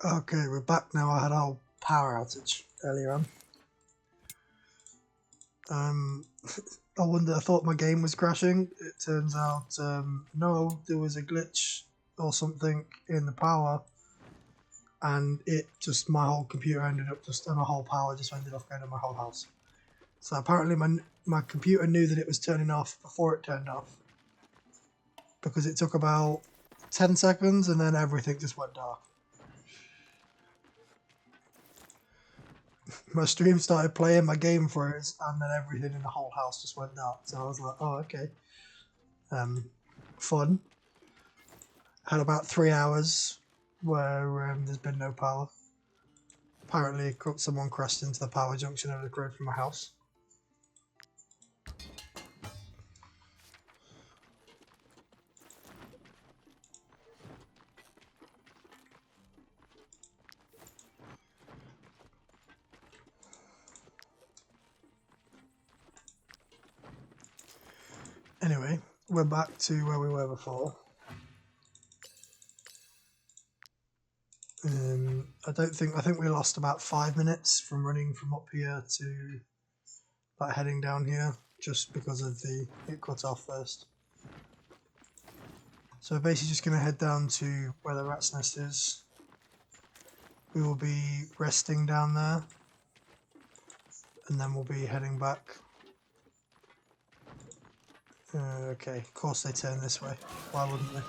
Okay, we're back now. I had a whole power outage earlier on. I thought my game was crashing. It turns out, no, there was a glitch or something in the power, and my whole computer ended up and my whole power just ended up going to my whole house. So apparently my computer knew that it was turning off before it turned off, because it took about 10 seconds and then everything just went dark. My stream started playing, my game froze, and then everything in the whole house just went dark. So I was like, oh, okay. Fun. Had about 3 hours where there's been no power. Apparently someone crashed into the power junction over the road from my house. Anyway, we're back to where we were before. I think we lost about 5 minutes from running from up here to like heading down here, just because of it cut off first. So we're basically just going to head down to where the rat's nest is. We will be resting down there, and then we'll be heading back. Okay, of course they turn this way. Why wouldn't they?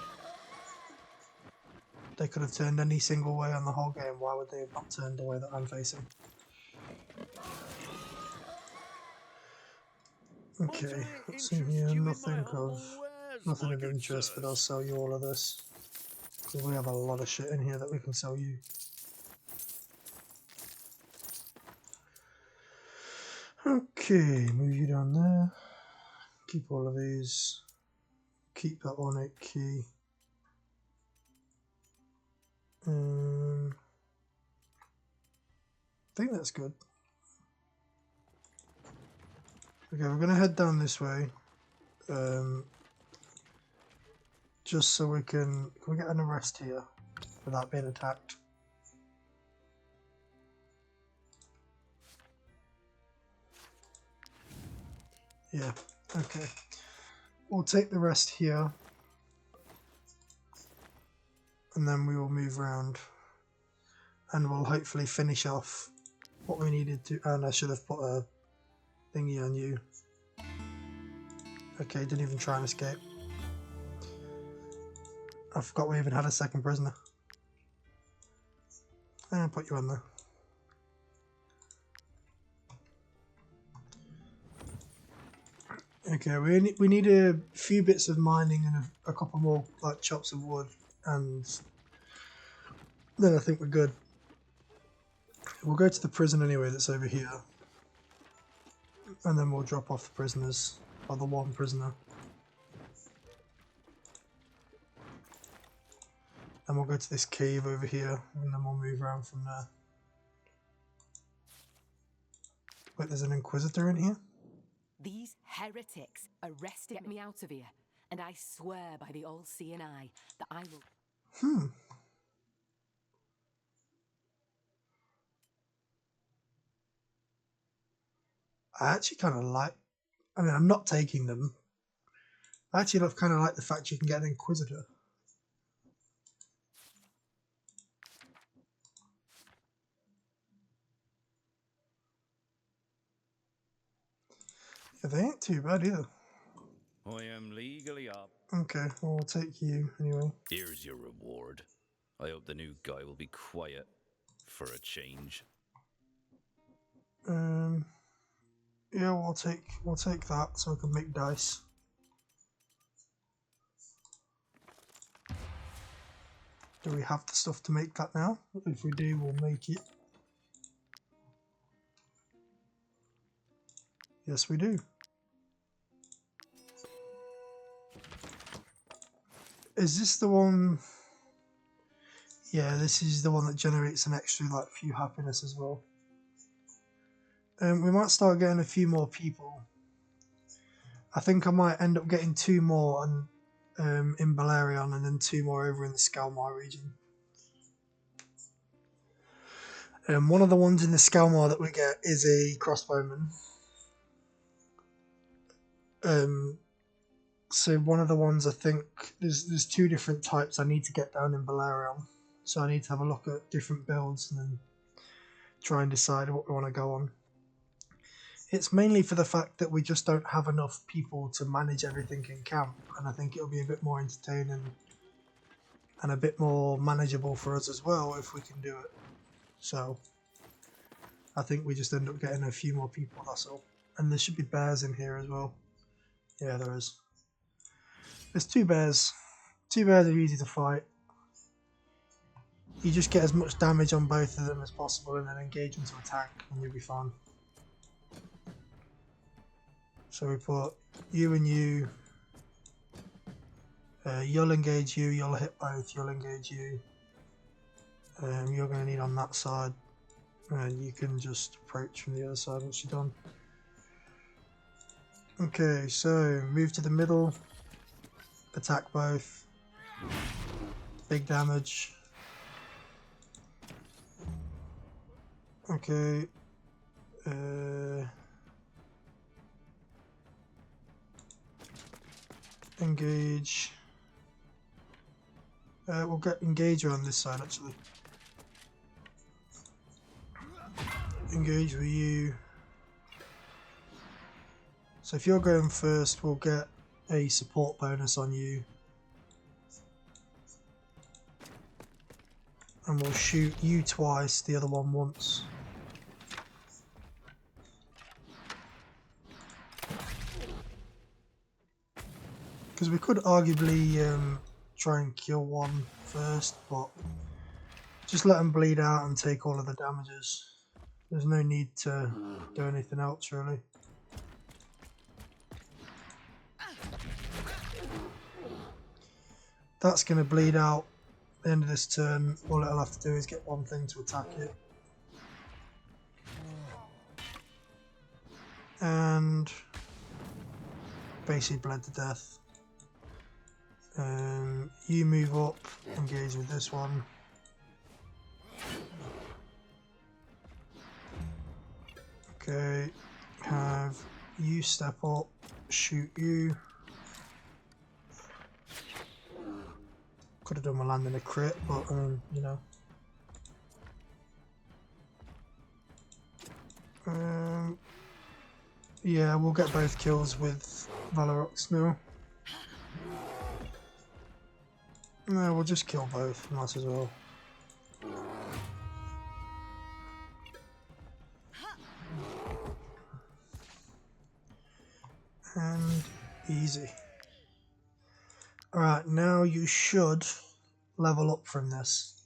They could have turned any single way on the whole game. Why would they have not turned the way that I'm facing? Okay, what's in here? Nothing of interest, but I'll sell you all of this. Because we have a lot of shit in here that we can sell you. Okay, move you down there. Keep all of these. Keep that ornate key. I think that's good. Okay, we're going to head down this way. Just so we can we get an arrest here without being attacked? Yeah, okay. We'll take the rest here, and then we will move around, and we'll hopefully finish off what we needed to. And I should have put a thingy on you. Okay, didn't even try and escape. I forgot we even had a second prisoner. And put you on there. Okay, we need a few bits of mining and a couple more like chops of wood, and then I think we're good. We'll go to the prison anyway that's over here, and then we'll drop off the prisoners, or the one prisoner. And we'll go to this cave over here, and then we'll move around from there. Wait, there's an Inquisitor in here? These heretics arrested me out of here, and I swear by the all-seeing eye that I will... I actually kind of like... I mean, I'm not taking them. I actually kind of like the fact you can get an Inquisitor. Yeah, they ain't too bad either. I am legally up. Okay, well, we'll take you anyway. Here's your reward. I hope the new guy will be quiet for a change. Yeah, we'll take that so we can make dice. Do we have the stuff to make that now? If we do, we'll make it. Yes, we do. Is this the one? Yeah, this is the one that generates an extra like few happiness as well. We might start getting a few more people. I think I might end up getting 2 more in Balerion, and then 2 more over in the Skalmar region. One of the ones in the Skelmar that we get is a crossbowman. So one of the ones, I think there's two different types I need to get down in Valerian. So I need to have a look at different builds and then try and decide what we want to go on. It's mainly for the fact that we just don't have enough people to manage everything in camp, and I think it'll be a bit more entertaining and a bit more manageable for us as well if we can do it. So I think we just end up getting a few more people, that's all. And there should be bears in here as well. Yeah, there is. There's two bears. Two bears are easy to fight. You just get as much damage on both of them as possible and then engage them to attack and you'll be fine. So we put you and you. You'll engage you, you'll hit both, you'll engage you. You're going to need on that side. And you can just approach from the other side once you're done. Okay, so move to the middle. Attack both. Big damage. Okay. Engage. We'll get engage around this side actually. Engage with you. So if you're going first, we'll get a support bonus on you. And we'll shoot you twice, the other one once. Because we could arguably try and kill one first, but just let them bleed out and take all of the damages. There's no need to do anything else really. That's going to bleed out at the end of this turn. All it'll have to do is get one thing to attack it. And basically bled to death. You move up, engage with this one. Okay, have you step up, shoot you. Could have done my land in a crit, but you know. Yeah, we'll get both kills with Valorox now. No, we'll just kill both, might as well. And easy. Alright, now you should level up from this.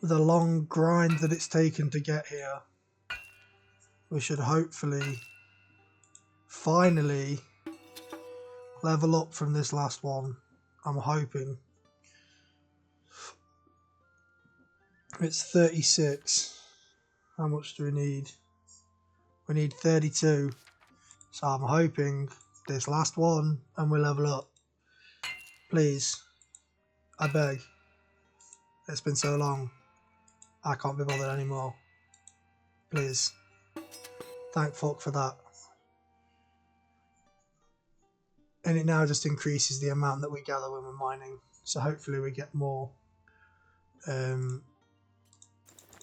The long grind that it's taken to get here, we should hopefully finally level up from this last one. I'm hoping. It's 36. How much do we need? We need 32. So I'm hoping this last one and we level up. Please. I beg. It's been so long. I can't be bothered anymore. Please. Thank fuck for that. And it now just increases the amount that we gather when we're mining. So hopefully we get more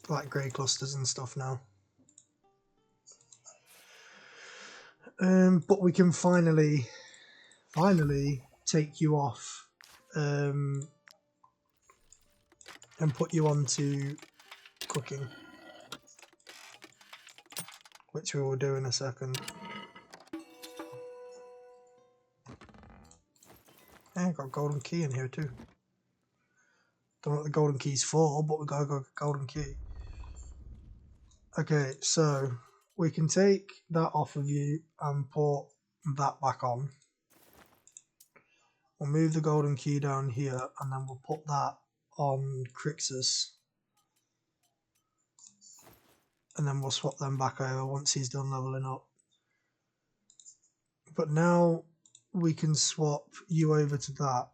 like grey clusters and stuff now. But we can finally take you off and put you onto cooking, which we will do in a second. Yeah, got a golden key in here too. Don't know what the golden key's for, but we got a golden key. Okay, so we can take that off of you and put that back on. We'll move the golden key down here and then we'll put that on Crixus. And then we'll swap them back over once he's done leveling up. But now we can swap you over to that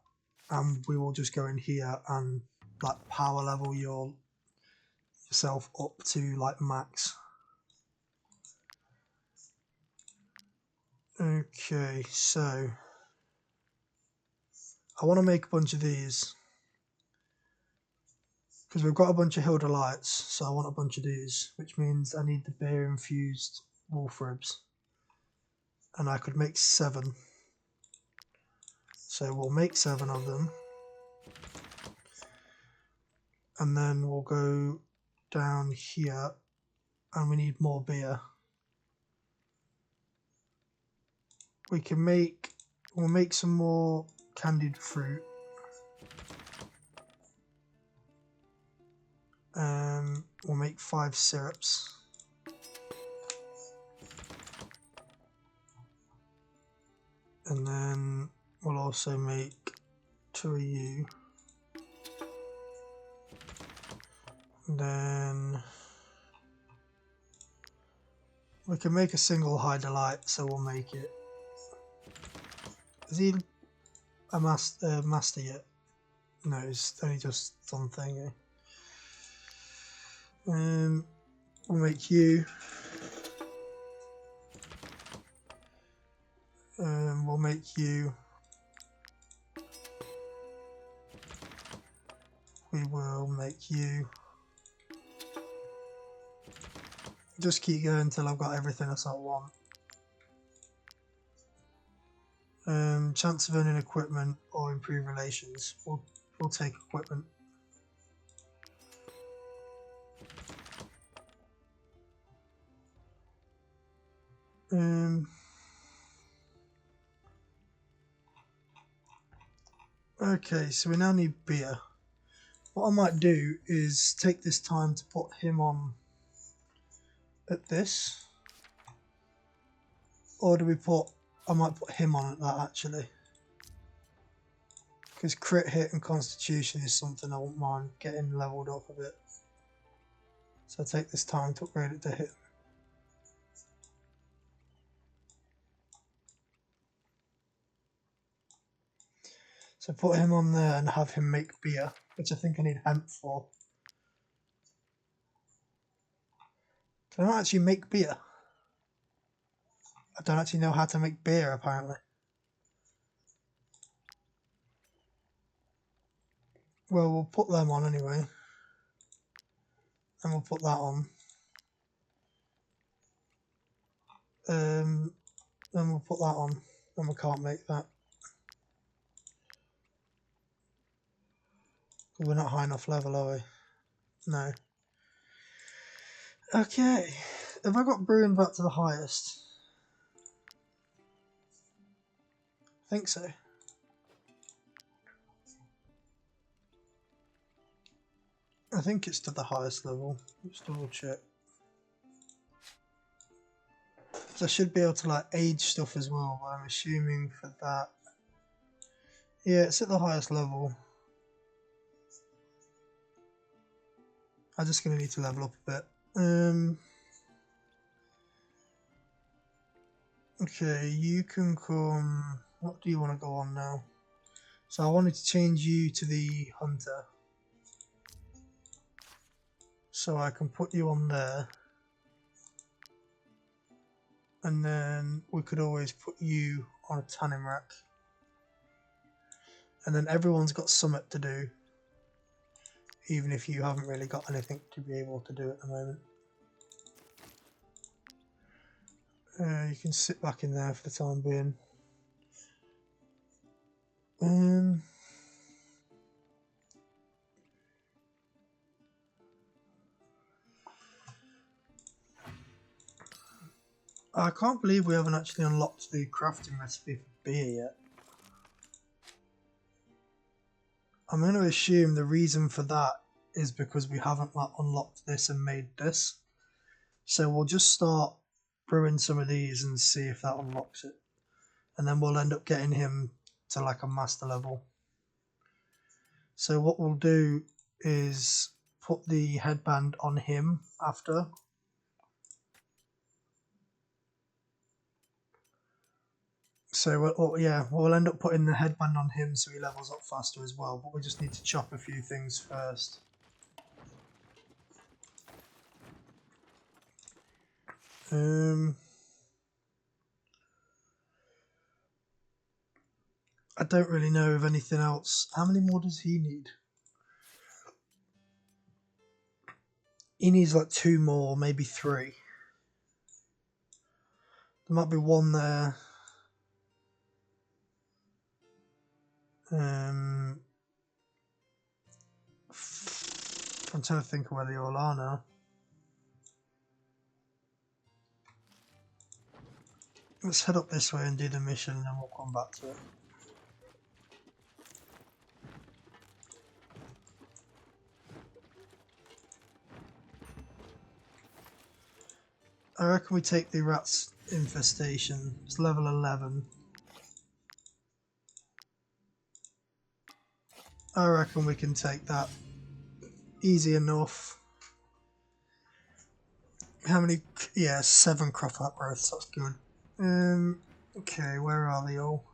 and we will just go in here and like power level yourself up to like max. Okay, so I want to make a bunch of these because we've got a bunch of Hilda lights, so I want a bunch of these, which means I need the beer infused wolf ribs, and I could make 7. So we'll make 7 of them, and then we'll go down here, and we need more beer. We'll make some more candied fruit. We'll make 5 syrups. And then we'll also make 2 of you. And then we can make a single high delight, so we'll make it. Is he a master yet? No, it's only just something. We'll make you. We'll make you. We will make you. Just keep going until I've got everything else I want. Chance of earning equipment or improve relations. We'll take equipment. Okay, so we now need beer. What I might do is take this time to put him on at this. Or do we put... I might put him on at that actually. Because crit hit and constitution is something I won't mind getting leveled up a bit. So I'll take this time to upgrade it to hit. So put him on there and have him make beer, which I think I need hemp for. Can I not actually make beer? I don't actually know how to make beer apparently. Well, we'll put them on anyway. And we'll put that on. Then we'll put that on. And we can't make that. We're not high enough level, are we? No. Okay. Have I got brewing back to the highest? I think so. I think it's to the highest level. Let's double check. So I should be able to like age stuff as well, but I'm assuming for that. Yeah, it's at the highest level. I'm just going to need to level up a bit. Okay, you can come... What do you want to go on now? So I wanted to change you to the hunter. So I can put you on there. And then we could always put you on a tanning rack. And then everyone's got something to do. Even if you haven't really got anything to be able to do at the moment. You can sit back in there for the time being. I can't believe we haven't actually unlocked the crafting recipe for beer yet. I'm going to assume the reason for that is because we haven't unlocked this and made this. So we'll just start brewing some of these and see if that unlocks it. And then we'll end up getting him to like a master level. So what we'll do is put the headband on him after. So yeah, we'll end up putting the headband on him so he levels up faster as well. But we just need to chop a few things first. I don't really know of anything else. How many more does he need? He needs like 2 more, maybe 3. There might be 1 there. I'm trying to think of where they all are now. Let's head up this way and do the mission and then we'll come back to it. I reckon we take the rat's infestation. It's level 11. I reckon we can take that. Easy enough. How many? Yeah, 7 crop outgrowths. That's good. Okay, where are they all?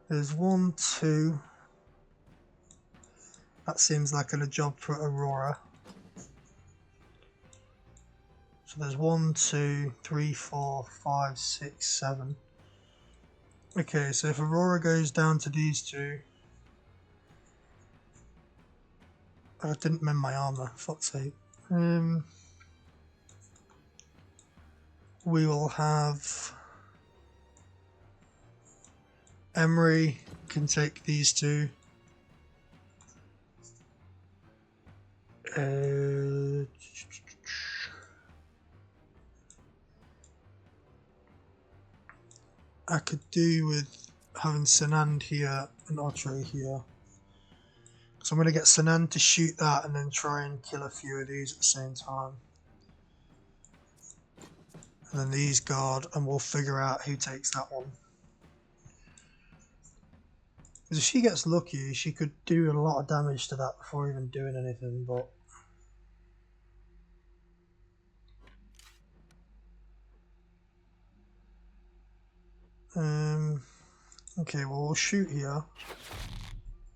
There's 1, 2. That seems like a job for Aurora. So there's 1, 2, 3, 4, 5, 6, 7. Okay, so if Aurora goes down to these 2. I didn't mend my armor, fuck's sake. We will have Emery can take these 2. I could do with having Sanand here and Autry here. So I'm going to get Sanand to shoot that and then try and kill a few of these at the same time. And then these guard and we'll figure out who takes that one. Because if she gets lucky, she could do a lot of damage to that before even doing anything, but... Okay, well we'll shoot here.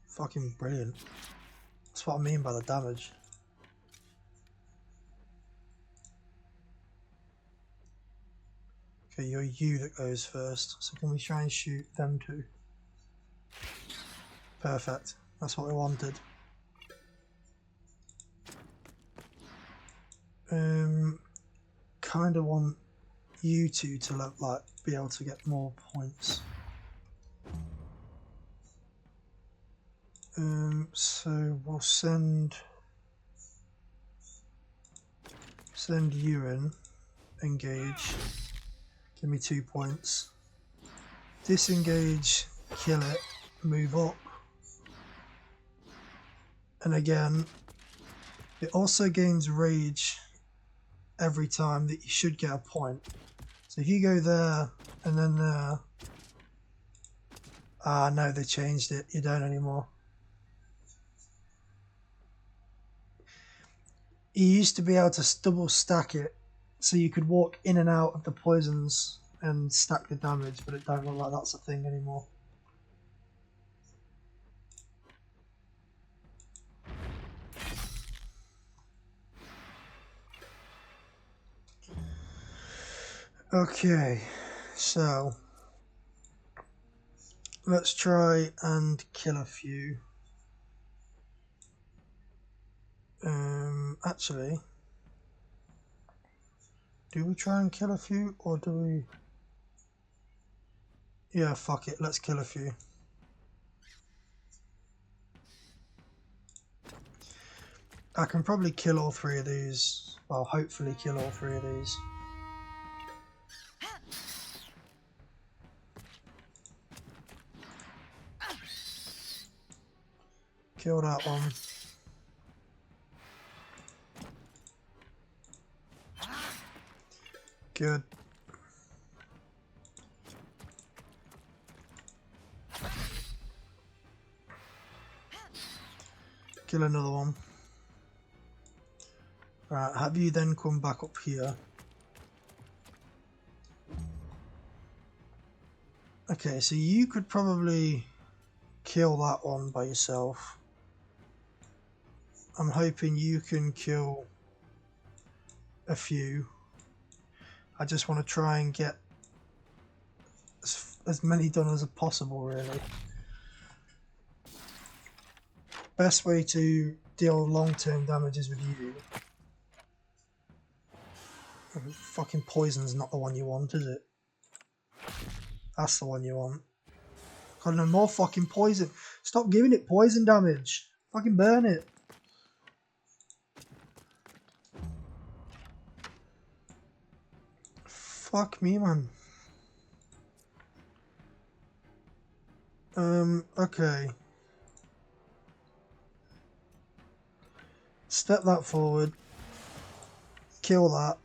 Fucking brilliant. That's what I mean by the damage. Okay, you're you that goes first. So can we try and shoot them 2? Perfect. That's what we wanted. Kind of want you 2 to like be able to get more points. So we'll send you in. Engage. Give me 2 points. Disengage. Kill it. Move up. And again, it also gains rage every time that you should get a point. So if you go there and then there. Ah, no, they changed it. You don't anymore. You used to be able to double stack it so you could walk in and out of the poisons and stack the damage, but it don't look like that's a thing anymore. Okay, so let's try and kill a few. Actually, do we try and kill a few or do we? Yeah, fuck it, let's kill a few. I can probably kill all 3 of these. Well, hopefully kill all 3 of these. Kill that one. Good. Kill another one. Right, have you then come back up here? Okay, so you could probably kill that one by yourself. I'm hoping you can kill a few. I just want to try and get as many done as possible, really. Best way to deal long-term damage is with you. Fucking poison's not the one you want, is it? That's the one you want. God, no more fucking poison. Stop giving it poison damage. Fucking burn it. Fuck me, man. Okay. Step that forward. Kill that.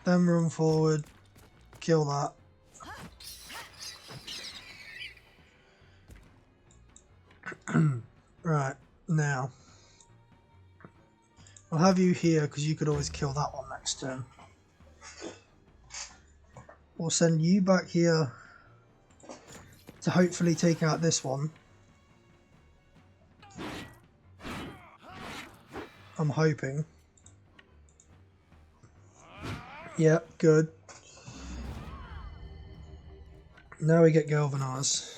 Then run forward. Kill that. Right, now. I'll have you here because you could always kill that one next turn. We'll send you back here to hopefully take out this one. I'm hoping. Yep, good. Now we get galvanized.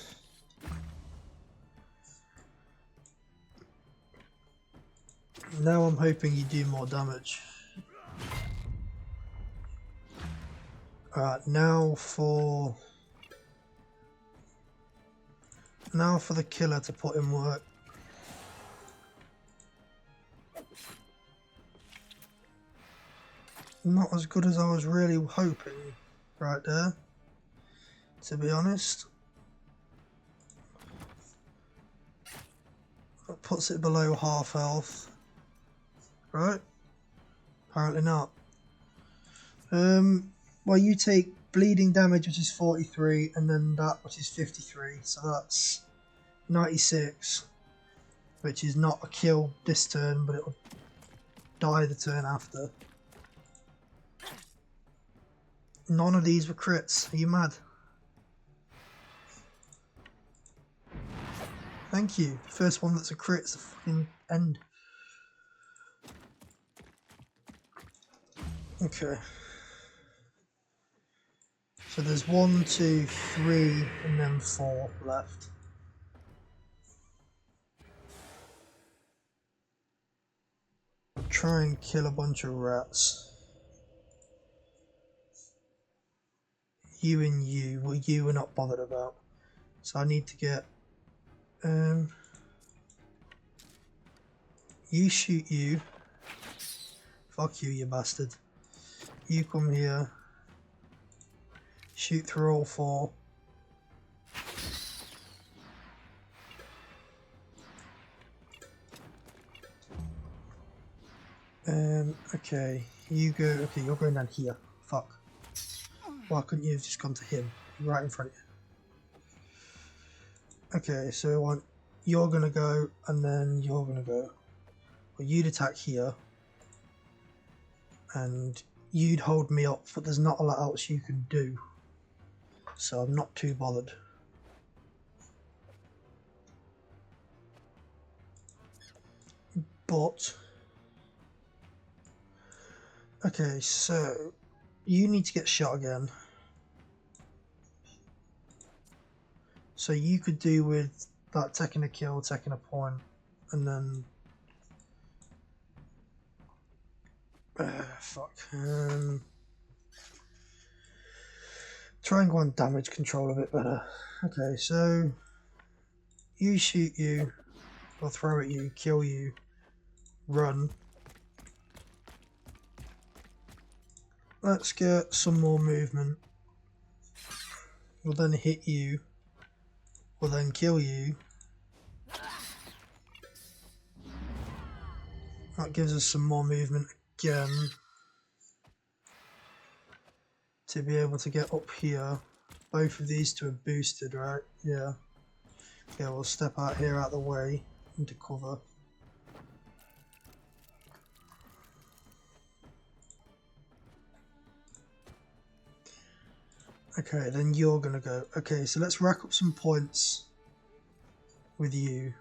Now I'm hoping you do more damage. Alright, now for the killer to put in work. Not as good as I was really hoping right there, to be honest. That puts it below half health. Right? Apparently not. Well, you take bleeding damage, which is 43, and then that, which is 53, so that's 96, which is not a kill this turn, but it'll die the turn after. None of these were crits. Are you mad? Thank you. First one that's a crit is the fucking end. Okay. So there's 1, 2, 3, and then 4 left. Try and kill a bunch of rats. You and you, well, you we're not bothered about. So I need to get you shoot you. Fuck you, you bastard. You come here. Shoot through all 4. Okay, you go. Okay, you're going down here. Fuck. Why couldn't you have just gone to him? Right in front of you. Okay, so I want you're gonna go, and then you're gonna go. Well, you'd attack here, and you'd hold me up, but there's not a lot else you can do. So I'm not too bothered. But okay, so you need to get shot again. So you could do with that taking a kill, taking a point, and then fuck. Try and go on damage control a bit better. Okay, so you shoot you, or throw at you, kill you, run. Let's get some more movement. We'll then hit you. We'll then kill you. That gives us some more movement again. To be able to get up here. Both of these two are boosted, right? Yeah. Okay, we'll step out here out of the way into cover. Okay, then you're gonna go. Okay, so let's rack up some points with you.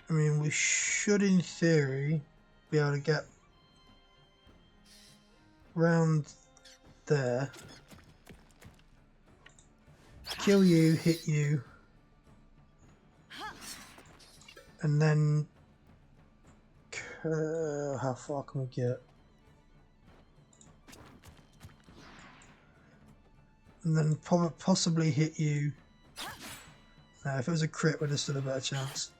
I mean, we should, in theory, be able to get round there. Kill you, hit you. And then... how far can we get? And then possibly hit you. If it was a crit, we'd have stood a better chance.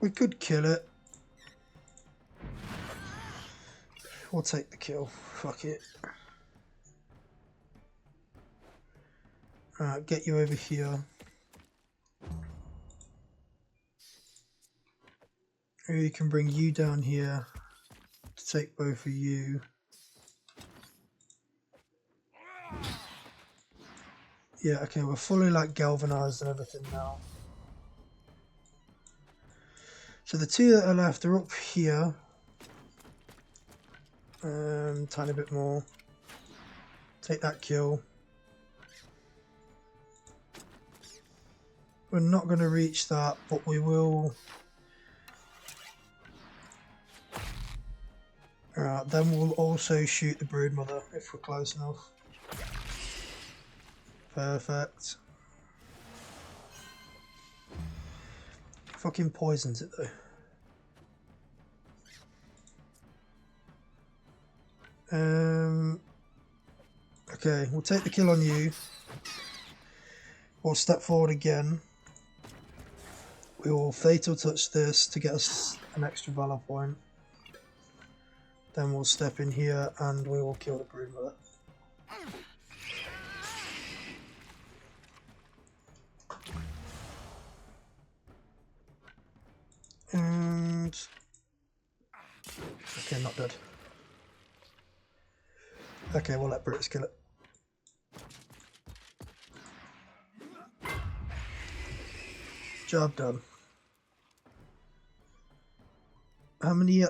We could kill it. We'll take the kill. Fuck it. Alright, get you over here. We can bring you down here to take both of you. Yeah, okay, we're fully like galvanized and everything now. So the two that are left are up here. Tiny bit more. Take that kill. We're not going to reach that, but we will. Alright, then we'll also shoot the broodmother if we're close enough. Perfect. Fucking poisons it though. Okay, we'll take the kill on you. We'll step forward again. We will fatal touch this to get us an extra valor point. Then we'll step in here and we will kill the broodmother. And okay, not dead. Okay, we'll let Brutus kill it. Job done. How many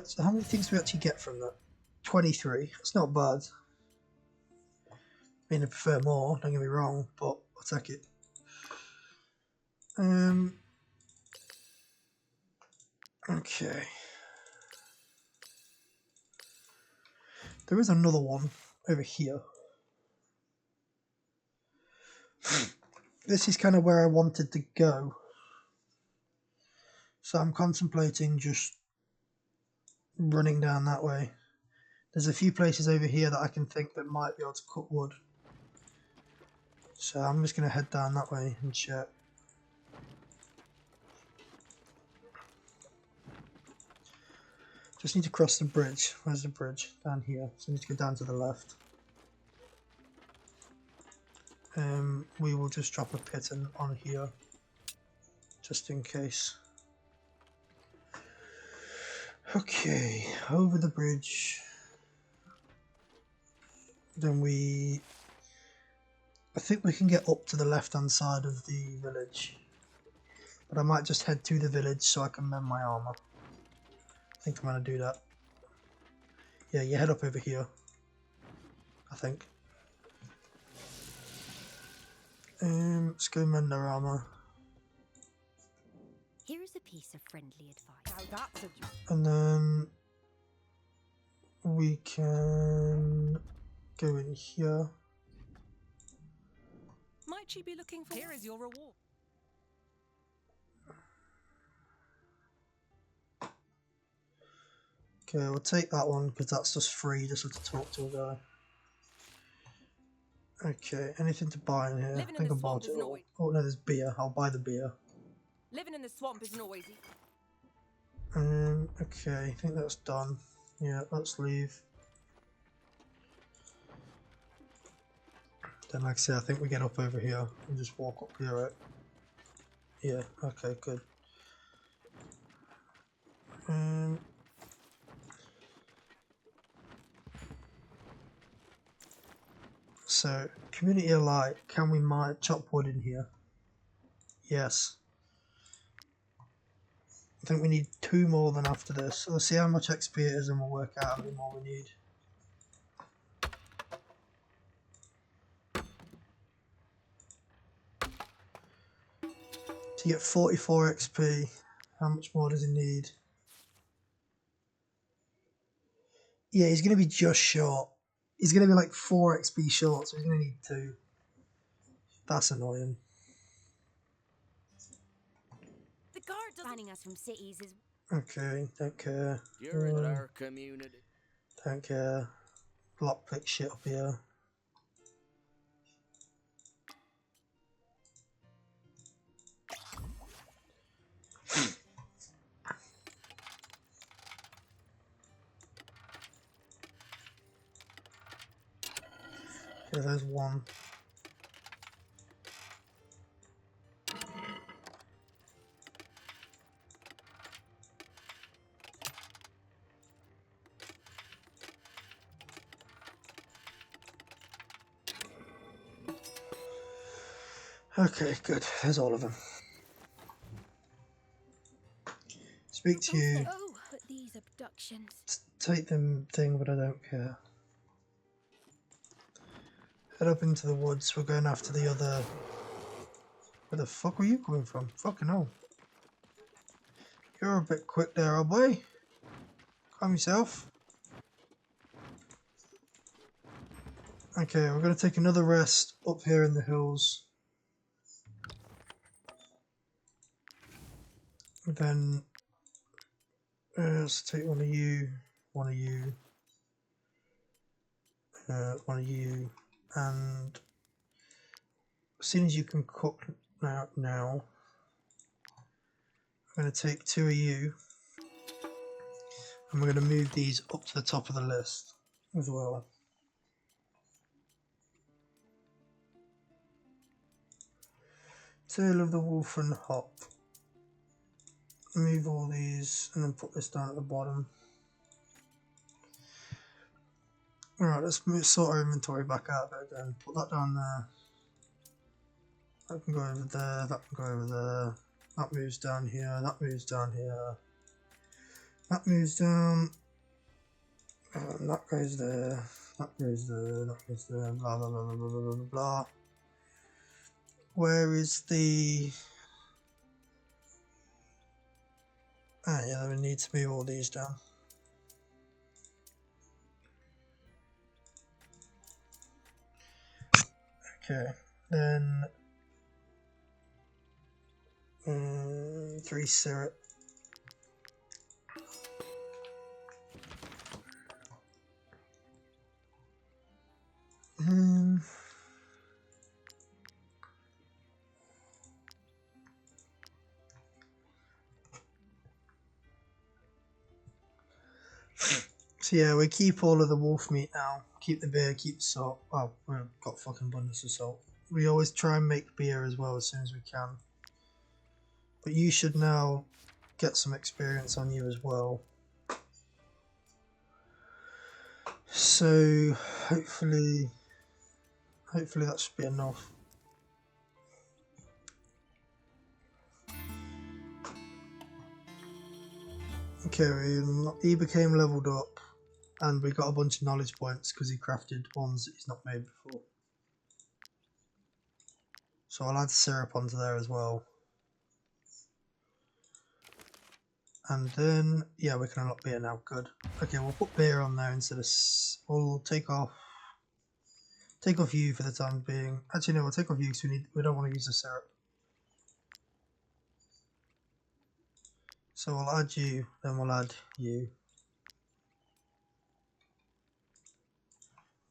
things do we actually get from that? 23. It's not bad. I mean, I prefer more, don't get me wrong, but I'll take it. Okay. There is another one over here. This is kind of where I wanted to go. So I'm contemplating just running down that way. There's a few places over here that I can think that might be able to cut wood. So I'm just going to head down that way and check. Just need to cross the bridge. Where's the bridge? Down here. So I need to go down to the left. We will just drop a pit on here. Just in case. Okay, over the bridge. Then I think we can get up to the left hand side of the village. But I might just head to the village so I can mend my armour. I think I'm going to do that. Yeah, you head up over here. I think. Let's go mend our armour. Here is a piece of friendly advice. Now that's and then we can go in here. Might she be looking for? Here is your reward. Okay, we'll take that one because that's just free, just have to talk to a guy. Okay, anything to buy in here? Living I think I in the bought swamp it isn't all. always... Oh no, there's beer. I'll buy the beer. Living in the swamp isn't always easy. Okay, I think that's done. Yeah, let's leave. Then like I say, I think we get up over here and just walk up here, right? Yeah, okay, good. So, community alike, can we chop wood in here? Yes. I think we need 2 more than after this. So let's see how much XP it is and we'll work out how many more we need. To get 44 XP, how much more does he need? Yeah, he's going to be just short. He's going to be like 4 XP short, so he's going to need 2. That's annoying. The guard banning us from cities is Okay, don't care. You're in our community. Don't care. Lockpick shit up here. Okay, there's 1. Okay, good. There's all of them. Speak to you. oh, these abductions. Take them thing, but I don't care. Head up into the woods. We're going after the other. Where the fuck were you coming from? Fucking hell. You're a bit quick there, old boy. Calm yourself. Okay, we're going to take another rest up here in the hills. Then let's take one of you, one of you, and as soon as you can cook now, I'm going to take 2 of you, and we're going to move these up to the top of the list as well. Tail of the Wolf and Hop. Move all these and then put this down at the bottom. Alright, let's sort our inventory back out a bit again. Put that down there. That can go over there, that can go over there. That moves down here, that moves down here. That moves down. And that goes there. That goes there, that goes there, blah blah blah blah blah blah blah blah. Where is the... Ah, yeah, then we need to move all these down. Okay, then 3 syrup. So yeah, we keep all of the wolf meat now. Keep the beer, keep the salt. Oh, we've got fucking abundance of salt. We always try and make beer as well as soon as we can. But you should now get some experience on you as well. So hopefully that should be enough. Okay, he became leveled up and we got a bunch of knowledge points because he crafted ones that he's not made before. So I'll add syrup onto there as well. And then, yeah, we can unlock beer now, good. Okay, we'll put beer on there instead of... We'll take off you for the time being. Actually, no, we'll take off you because we don't want to use the syrup. So we'll add you, then we'll add you.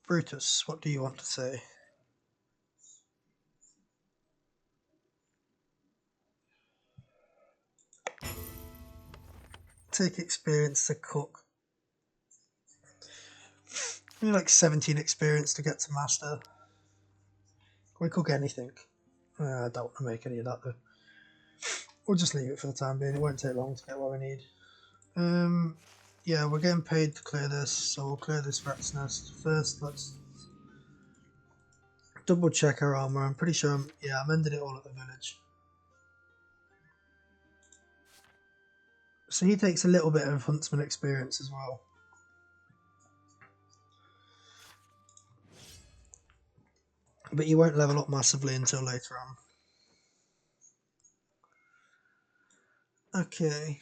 Brutus, what do you want to say? Take experience to cook. You need like 17 experience to get to master. Can we cook anything? I don't want to make any of that though. We'll just leave it for the time being. It won't take long to get what we need. Yeah, we're getting paid to clear this, so we'll clear this rat's nest. First, let's double check our armor. I'm pretty sure I mended it all at the village. So he takes a little bit of huntsman experience as well. But you won't level up massively until later on. Okay.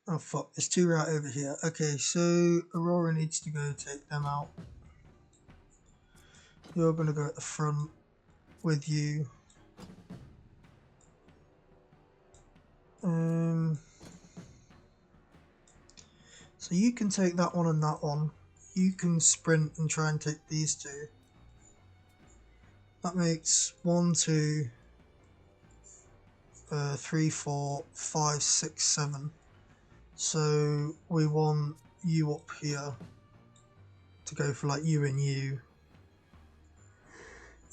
Oh fuck, there's two right over here. Okay, so Aurora needs to go take them out. You're gonna go at the front with you. So you can take that one and that one. You can sprint and try and take these two. That makes 1, 2, 3, 4, 5, 6, 7. So we want you up here to go for like you and you.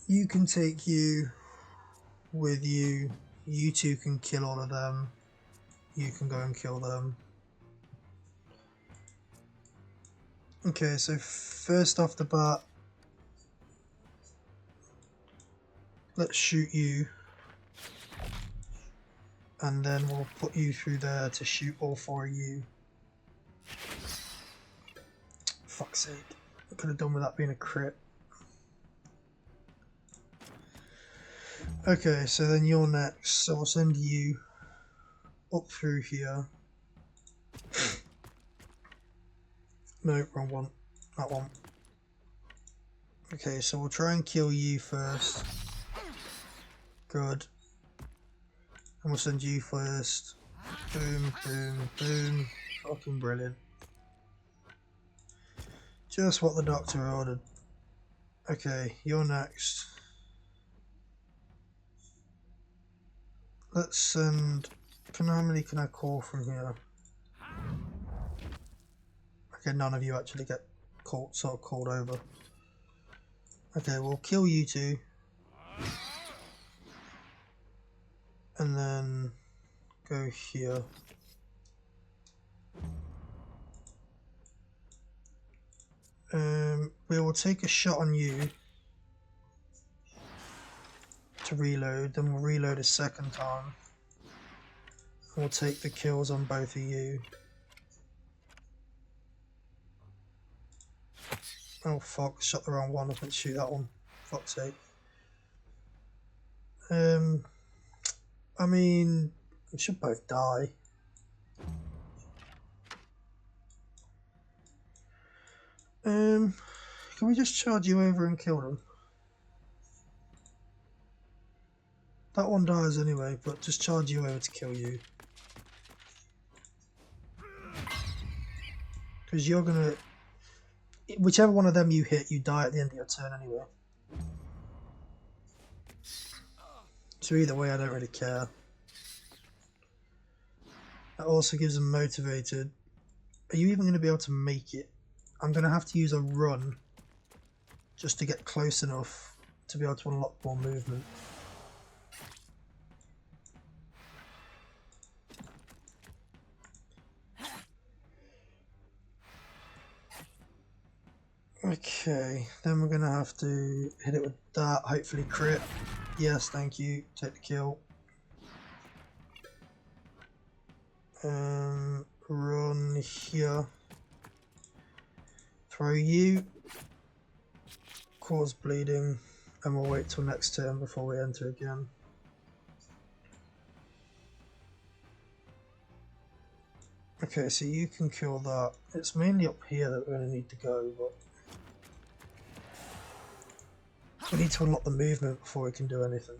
You can take you with you. You two can kill all of them. You can go and kill them. Okay, so first off the bat, let's shoot you. And then we'll put you through there to shoot all 4 of you. Fuck's sake. I could have done with that being a crit. Okay, so then you're next. So I'll send you up through here. No, wrong one. That one. Okay, so we'll try and kill you first. Good. And we'll send you first. Boom, boom, boom. Fucking brilliant. Just what the doctor ordered. Okay, you're next. Let's send... How many can I call from here? Okay, none of you actually get called, sort of called over. Okay, we'll kill you two. And then go here. We will take a shot on you to reload, then we'll reload a second time. And we'll take the kills on both of you. Oh fuck, shot the wrong one, I was meant to shoot that one. Fuck's sake. I mean, we should both die. Can we just charge you over and kill them? That one dies anyway, but just charge you over to kill you. Because you're gonna... Whichever one of them you hit, you die at the end of your turn anyway. So either way, I don't really care. That also gives them motivated. Are you even going to be able to make it? I'm going to have to use a run just to get close enough to be able to unlock more movement. Okay, then we're going to have to hit it with that, hopefully crit. Yes, thank you. Take the kill. Run here. Throw you. Cause bleeding. And we'll wait till next turn before we enter again. Okay, so you can kill that. It's mainly up here that we're going to need to go, but... we need to unlock the movement before we can do anything.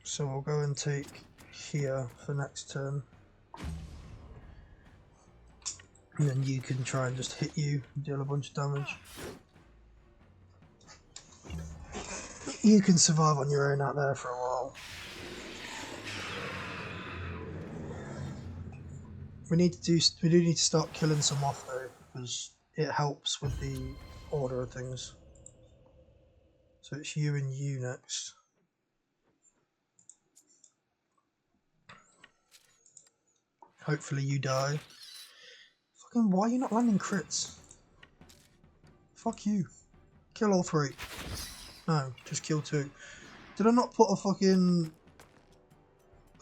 So we'll go and take here for next turn. And then you can try and just hit you and deal a bunch of damage. You can survive on your own out there for a while. We do need to start killing some off though, because it helps with the order of things. So it's you and you next. Hopefully you die. Fucking why are you not landing crits? Fuck you. Kill all 3. No, just kill 2. Did I not put a fucking...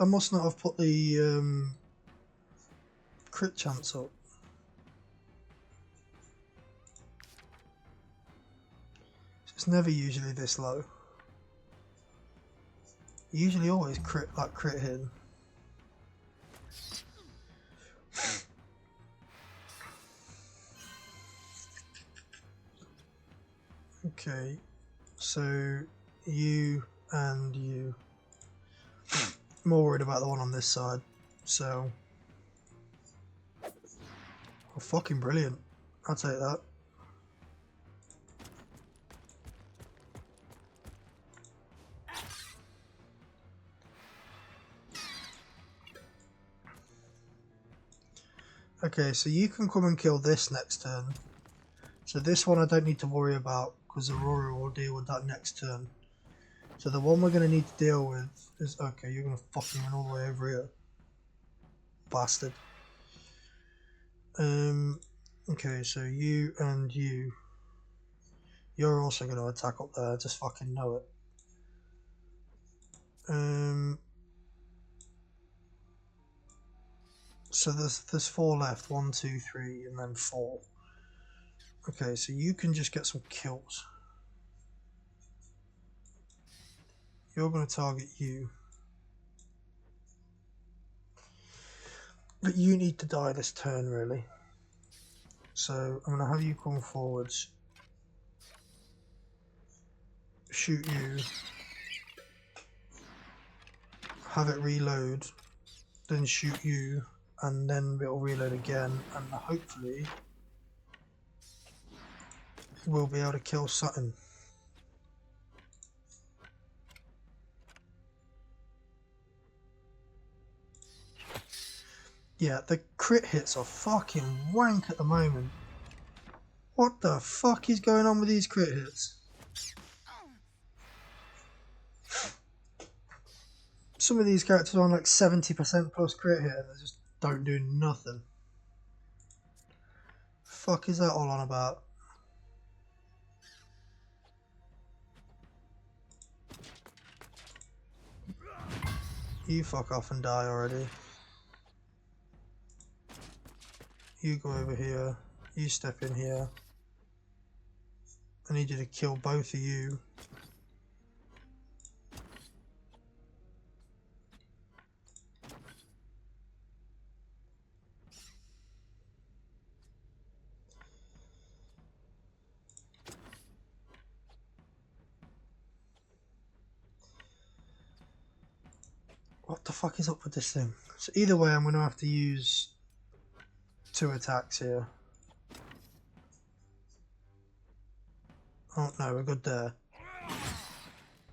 I must not have put the crit chance up. It's never usually this low. Usually always crit hitting. Okay, so you and you. I'm more worried about the one on this side, so. Oh, fucking brilliant. I'll take that. Okay, so you can come and kill this next turn. So this one I don't need to worry about because Aurora will deal with that next turn. So the one we're going to need to deal with is... Okay, you're going to fucking run all the way over here. Bastard. Okay, so you and you. You're also going to attack up there, just fucking know it. So there's 4 left. 1, 2, 3, and then 4. Okay, so you can just get some kills. You're going to target you. But you need to die this turn, really. So I'm going to have you come forwards. Shoot you. Have it reload. Then shoot you. And then it'll reload again. And hopefully we'll be able to kill Sutton. Yeah, the crit hits are fucking wank at the moment. What the fuck is going on with these crit hits? Some of these characters are on like 70% plus crit hit and they just don't do nothing. Fuck is that all on about? You fuck off and die already. You go over here. You step in here. I need you to kill both of you. What the fuck is up with this thing? So either way, I'm going to have to use 2 attacks here. Oh no, we're good there.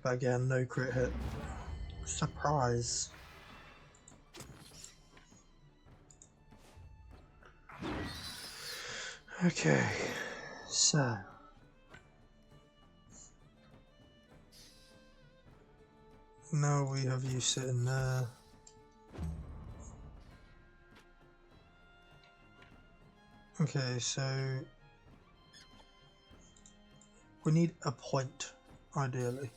But again, no crit hit. Surprise. Okay, so. Now we have you sitting there. Okay, so we need a point, ideally.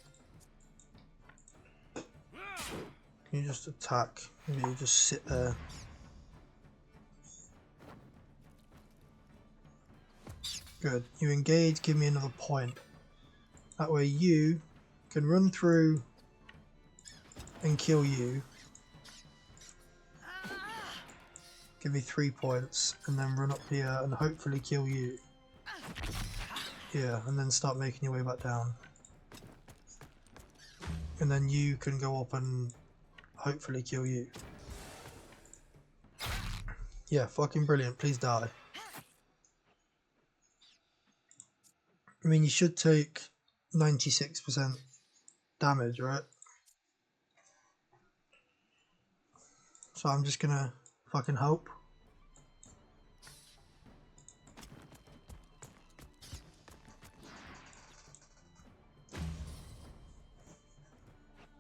You just attack, maybe you just sit there. Good. You engage, give me another point. That way you can run through and kill you. Give me 3 points and then run up here and hopefully kill you. Yeah, and then start making your way back down. And then you can go up and hopefully kill you. Yeah, fucking brilliant. Please die. I mean, you should take 96% damage, right? So I'm just gonna fucking hope.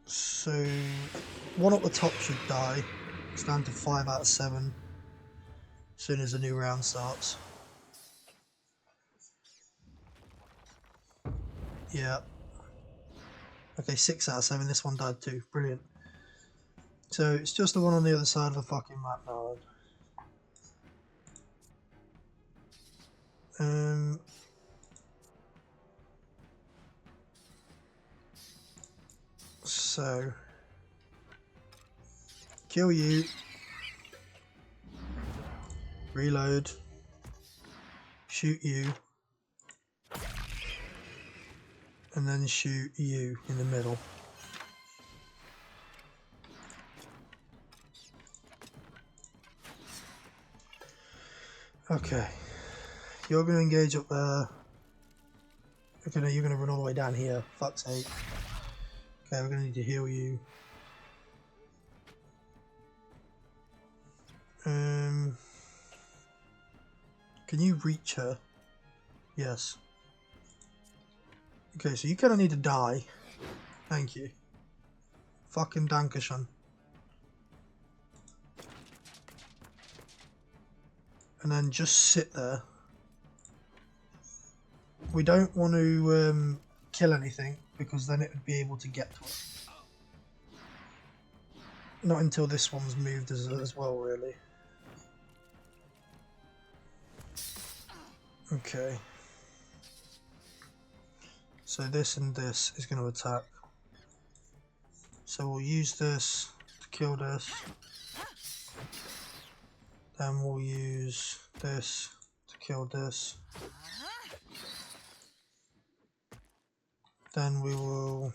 So, one up the top should die. It's down to 5 out of 7 as soon as the new round starts. Yeah. Okay, 6 out of 7. This one died too. Brilliant. So it's just the one on the other side of the fucking map now then. So kill you, reload, shoot you, and then shoot you in the middle. Okay, you're going to engage up there. You're going to run all the way down here. Fuck's sake. Okay, we're going to need to heal you. Can you reach her? Yes. Okay, so you kind of need to die. Thank you. Fucking Dankeschön. And then just sit there. We don't want to kill anything because then it would be able to get to it. Not until this one's moved as well, really. Okay. So this and this is going to attack. So we'll use this to kill this. Then we'll use this to kill this. Then we will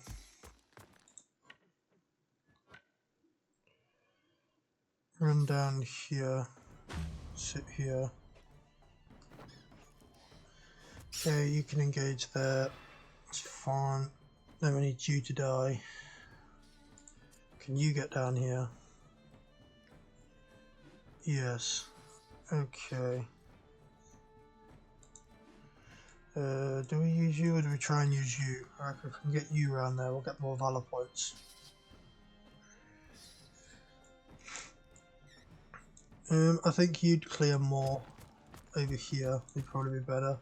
run down here, sit here. Okay, you can engage there. It's fine. Then we need you to die. Can you get down here? Yes. Okay. Do we use you or do we try and use you? I reckon if we can get you around there, we'll get more valor points. I think you'd clear more over here. Would probably be better.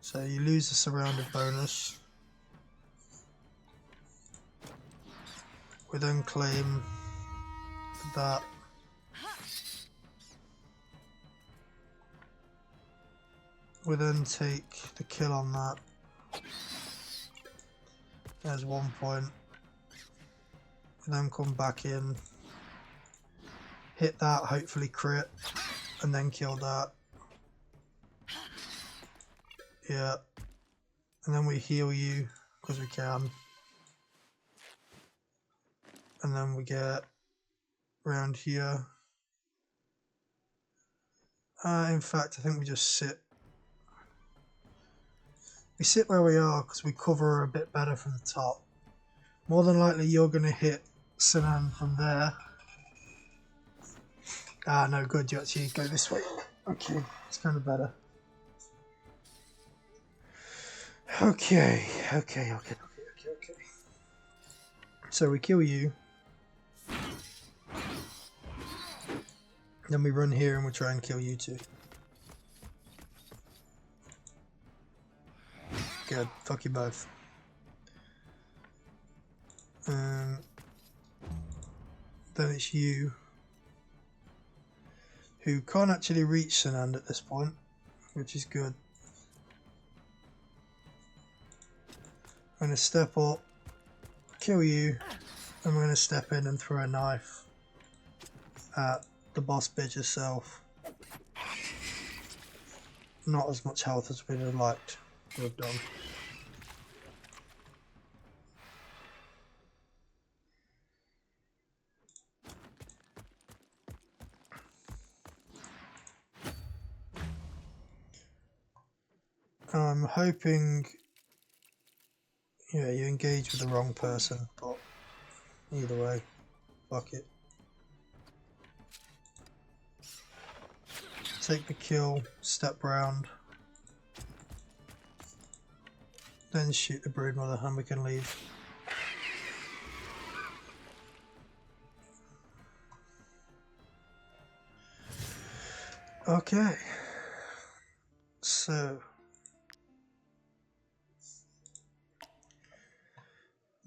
So you lose the surrounded bonus. We then claim that. We then take the kill on that. There's 1 point. We then come back in, hit that, hopefully crit, and then kill that. Yeah. And then we heal you, because we can. And then we get around here. In fact, I think we just sit. We sit where we are because we cover a bit better from the top. More than likely you're going to hit Sinan from there. Ah, no, good, you actually go this way. Okay, it's kind of better. Okay. So we kill you. Then we run here and we try and kill you too. Good, fuck you both. Then it's you who can't actually reach Sinan at this point, which is good. I'm going to step up, kill you, and we're going to step in and throw a knife at the boss bitch herself. Not as much health as we'd have liked to have done. I'm hoping, yeah, you engage with the wrong person, but either way, fuck it. Take the kill, step round, then shoot the broodmother and we can leave. Okay, so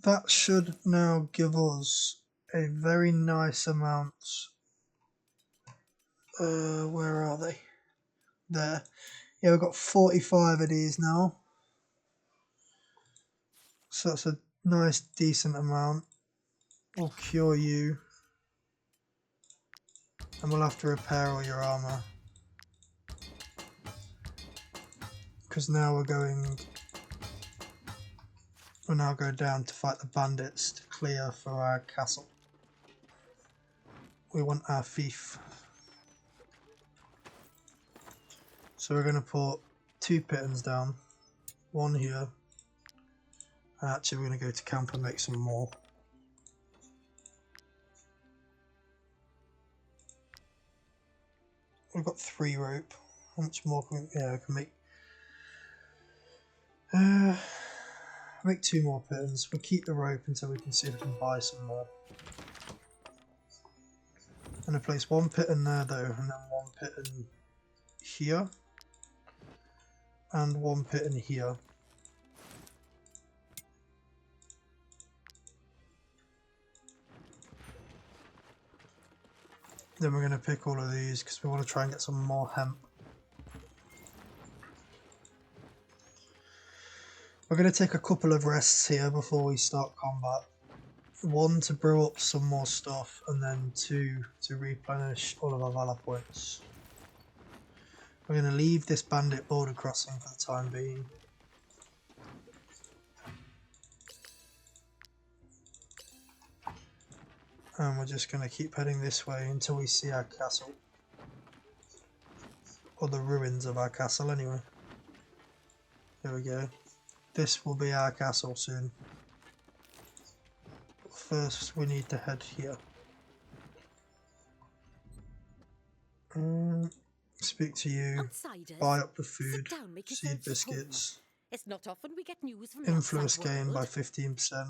that should now give us a very nice amount. Where are they? There. Yeah, we've got 45 of these now. So that's a nice, decent amount. We'll cure you. And we'll have to repair all your armor. Because now we'll now go down to fight the bandits to clear for our castle. We want our fief. So we're going to put 2 pittons down. 1 here. Actually, we're going to go to camp and make some more. We've got 3 rope. How much more can we... Yeah, we can make 2 more pittons. We'll keep the rope until we can see if we can buy some more. I'm going to place 1 piton there though, and then 1 piton here. And 1 piton here. Then we're going to pick all of these because we want to try and get some more hemp. We're going to take a couple of rests here before we start combat. 1 to brew up some more stuff, and then 2 to replenish all of our valor points. We're going to leave this bandit border crossing for the time being. And we're just going to keep heading this way until we see our castle. Or the ruins of our castle anyway. There we go. This will be our castle soon. But first we need to head here. Speak to you. Outsiders, Buy up the sit food. down, make Seed yourselves at biscuits. home. It's not often we get news from the Influence outside gain by world. 15%.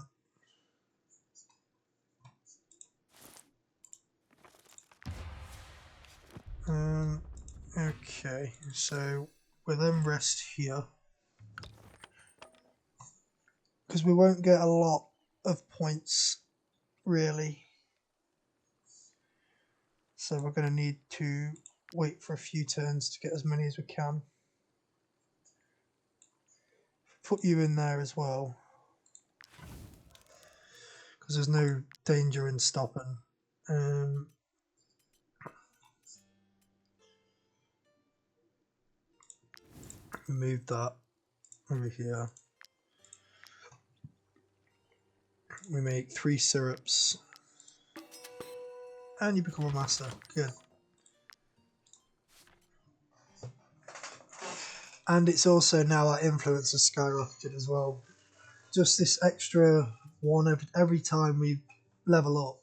Okay, so we'll then rest here. Because we won't get a lot of points, really. So we're going to need to wait for a few turns to get as many as we can. Put you in there as well. Because there's no danger in stopping. Move that over here. We make 3 syrups. And you become a master. Good. And it's also now our influence has skyrocketed as well. Just this extra one every time we level up.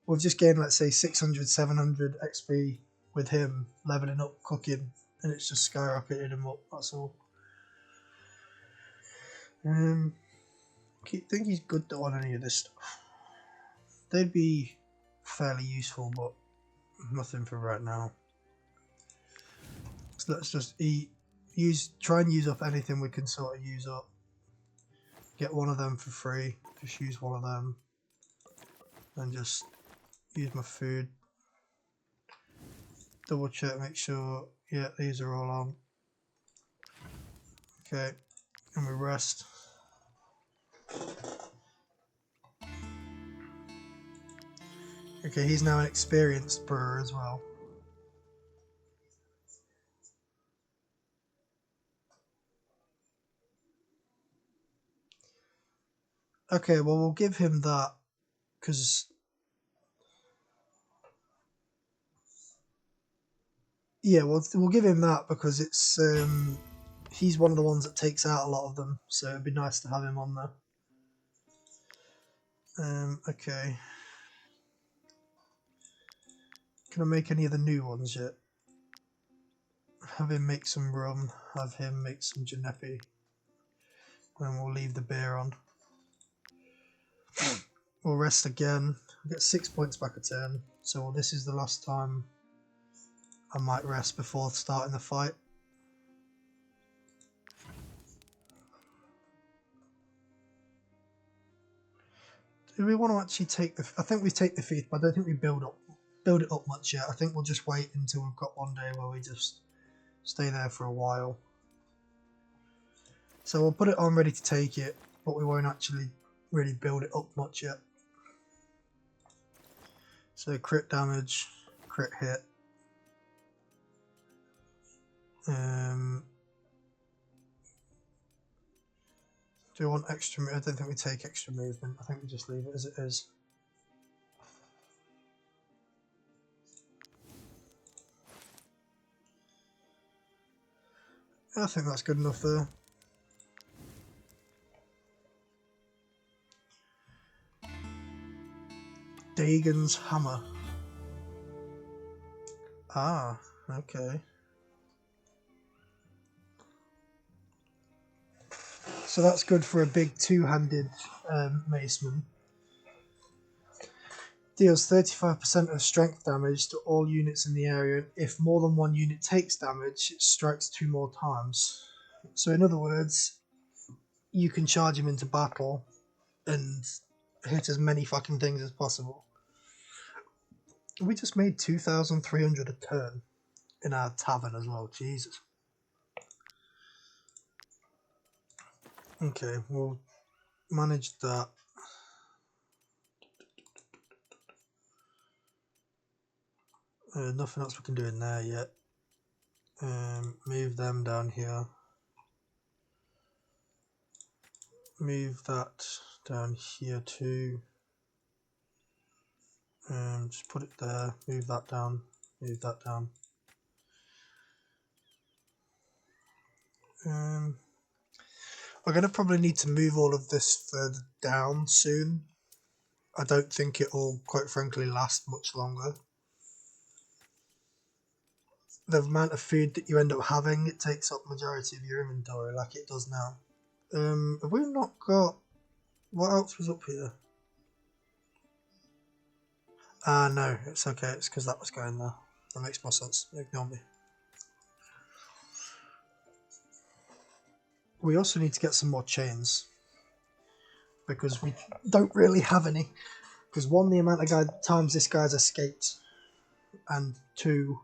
We've just gained, let's say, 600, 700 XP with him leveling up cooking. And it's just skyrocketed him up, that's all. I think he's good though on any of this stuff. They'd be fairly useful, but nothing for right now. So let's just try and use up anything we can sort of use up. Get one of them for free. Just use one of them. And just use my food. Double check, make sure, yeah, these are all on. Okay, and we rest. Okay, he's now an experienced brewer as well. Okay, well we'll give him that, because... Yeah, we'll give him that because it's he's one of the ones that takes out a lot of them, so it'd be nice to have him on there. Okay. Can I make any of the new ones yet? Have him make some rum, have him make some Genepi, and we'll leave the beer on. We'll rest again. We'll get 6 points back a turn, so this is the last time I might rest before starting the fight. Do we want to actually take the? I think we take the feast, but I don't think we build it up much yet. I think we'll just wait until we've got one day where we just stay there for a while. So we'll put it on ready to take it, but we won't actually really build it up much yet. So crit damage, crit hit. Do we want extra? I don't think we take extra movement. I think we just leave it as it is. I think that's good enough there. Dagon's hammer. Ah, okay. So that's good for a big two-handed maceman. Deals 35% of strength damage to all units in the area. If more than one unit takes damage, it strikes 2 more times. So in other words, you can charge him into battle and hit as many fucking things as possible. We just made 2,300 a turn in our tavern as well. Jesus. Okay, we'll manage that. Nothing else we can do in there yet. Move them down here. Move that down here too. Just put it there. Move that down. Move that down. We're going to probably need to move all of this further down soon. I don't think it will, quite frankly, last much longer. The amount of food that you end up having, it takes up majority of your inventory like it does now. Have we not got... What else was up here? No, it's okay. It's because that was going there. That makes more sense. Ignore me. We also need to get some more chains. Because we don't really have any. Because 1, the amount of times this guy's escaped. And 2,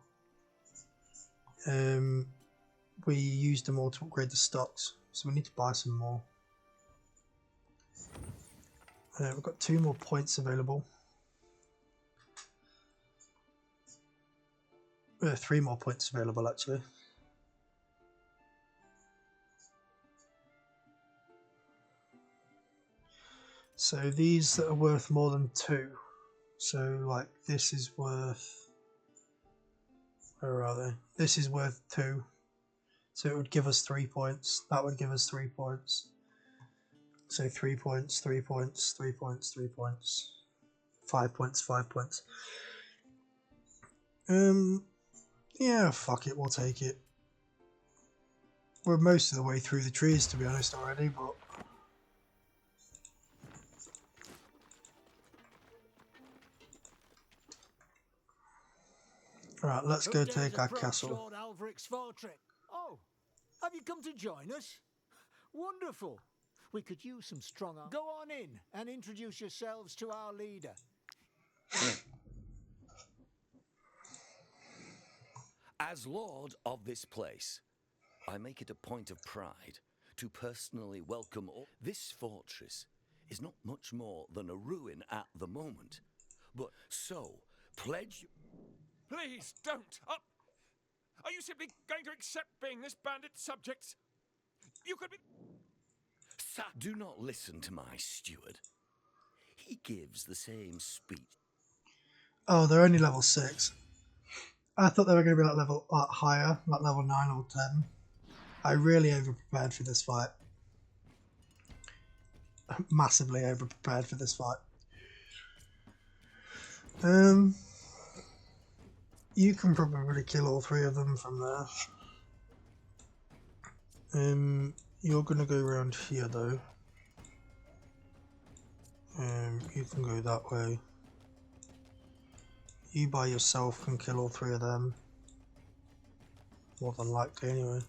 we used them all to upgrade the stocks. So we need to buy some more. We've got 2 more points available. 3 more points available actually. So these that are worth more than 2. So like this is worth... Where are they? This is worth 2. So it would give us 3 points. That would give us 3 points. So 3 points, 3 points, 3 points, 3 points. 5 points, 5 points. Yeah, fuck it, we'll take it. We're most of the way through the trees, to be honest, already, but... Alright, let's go take our castle. Lord Alvric's fortress. Oh, have you come to join us? Wonderful. We could use some strong arm. Go on in and introduce yourselves to our leader. As lord of this place, I make it a point of pride to personally welcome all. This fortress is not much more than a ruin at the moment, but so pledge. Please don't. Are you simply going to accept being this bandit's subjects? You could be... Sir, do not listen to my steward. He gives the same speech. Oh, they're only level 6. I thought they were going to be like level higher, like level 9 or 10. I really over-prepared for this fight. Massively over-prepared for this fight. You can probably kill all 3 of them from there. You're gonna go around here though. You can go that way. You by yourself can kill all 3 of them. More than likely anyway.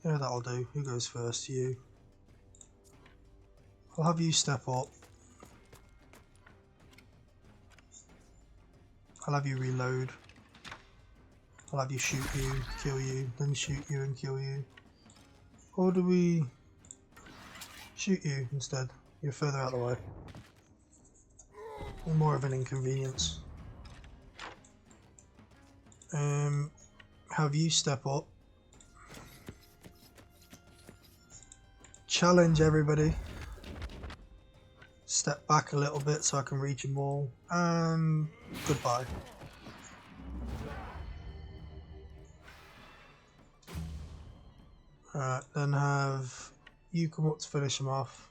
Yeah, that'll do. Who goes first? You. I'll have you step up. I'll have you reload. I'll have you shoot you, kill you, then shoot you and kill you. Or do we shoot you instead? You're further out of the way. You're more of an inconvenience. Have you step up. Challenge everybody. Step back a little bit so I can reach them all. And goodbye. Alright, then have you come up to finish them off.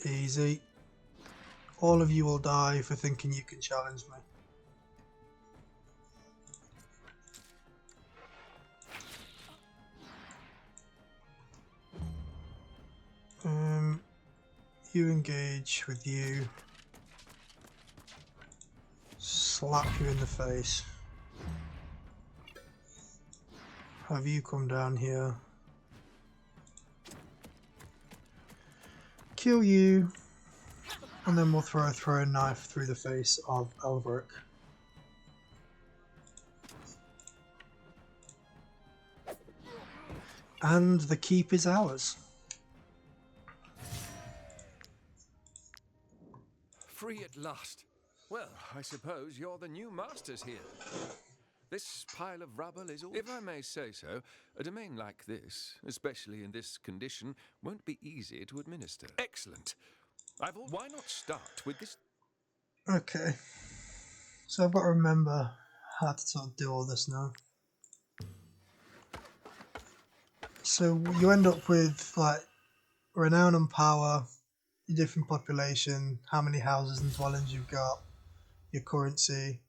Easy. All of you will die for thinking you can challenge me. You engage with you. Slap you in the face. Have you come down here. Kill you. And then we'll throw a throwing knife through the face of Elveric. And the keep is ours. Free at last. Well, I suppose you're the new masters here. This pile of rubble is all... If I may say so, a domain like this, especially in this condition, won't be easy to administer. Excellent. Why not start with this? Okay. So I've got to remember how to sort of do all this now. So you end up with like renown and power, your different population, how many houses and dwellings you've got, your currency.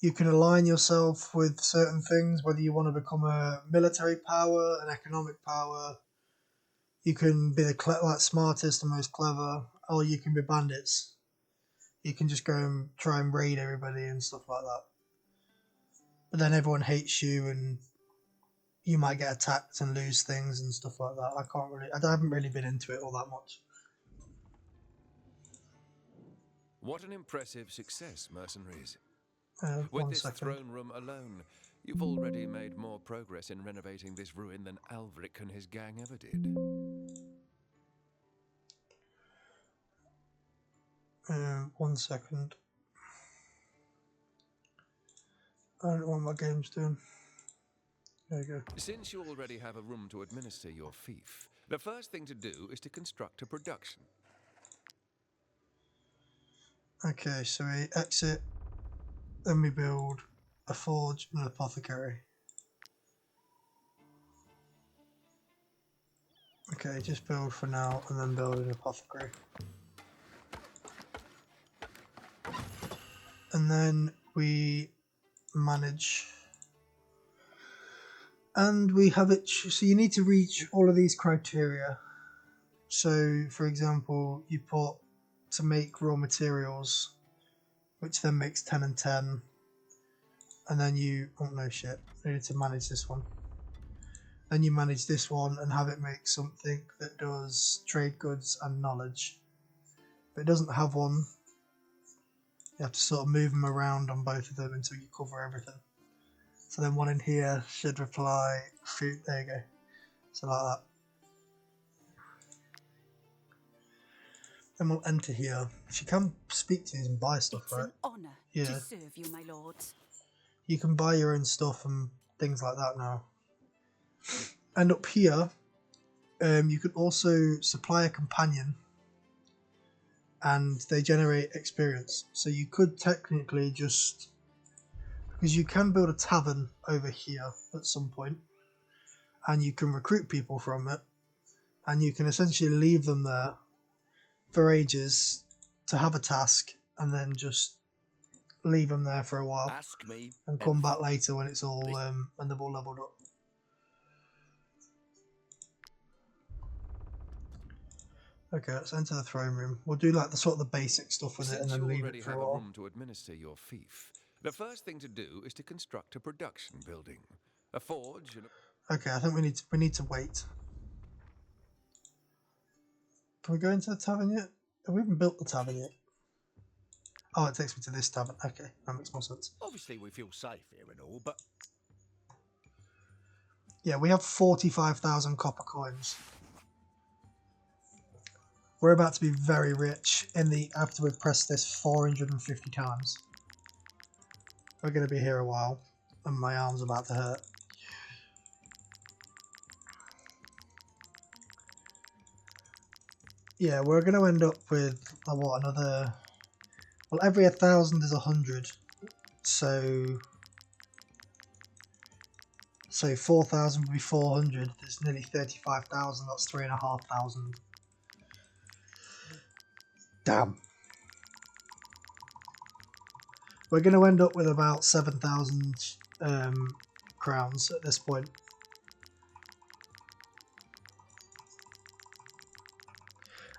You can align yourself with certain things, whether you want to become a military power, an economic power. You can be the like smartest and most clever, or you can be bandits. You can just go and try and raid everybody and stuff like that. But then everyone hates you, and you might get attacked and lose things and stuff like that. I haven't really been into it all that much. What an impressive success, mercenaries. With One this second. throne room alone, you've already made more progress in renovating this ruin than Alveric and his gang ever did. 1 second. I don't know what my game's doing. There you go. Since you already have a room to administer your fief, the first thing to do is to construct a production. Okay, so we exit, then we build a forge and an apothecary. Okay, just build for now and then build an apothecary. And then we manage, and we have it, so you need to reach all of these criteria. So for example, you put to make raw materials, which then makes 10 and 10, and then you, oh no shit, I needed to manage this one. Then you manage this one and have it make something that does trade goods and knowledge. If it doesn't have one, you have to sort of move them around on both of them until you cover everything. So then one in here should reply food, there you go. So like that. Then we'll enter here. She can speak to these and buy stuff, It's right? an honour Yeah. to serve you, my lords. You can buy your own stuff and things like that now. And up here, you could also supply a companion, and they generate experience. So you could technically just, because you can build a tavern over here at some point, and you can recruit people from it, and you can essentially leave them there for ages to have a task, and then just leave them there for a while Ask me. and come back later when it's all when they've all leveled up. Okay, let's enter the throne room. We'll do like the sort of the basic stuff with it and Since then you leave already it for have a a while. room to administer your fief, the first thing to do is to construct a production building. A forge and Okay, I think we need to wait. Can we go into the tavern yet? Have we even built the tavern yet? Oh, it takes me to this tavern. Okay, that makes more sense. Obviously, we feel safe here and all, but Yeah, we have 45,000 copper coins. We're about to be very rich after we've pressed this 450 times. We're going to be here a while, and my arm's about to hurt. Yeah, we're going to end up with, what, another... Well, every 1,000 is 100. So 4,000 would be 400. There's nearly 35,000. That's 3,500. Damn. We're going to end up with about 7,000 crowns at this point.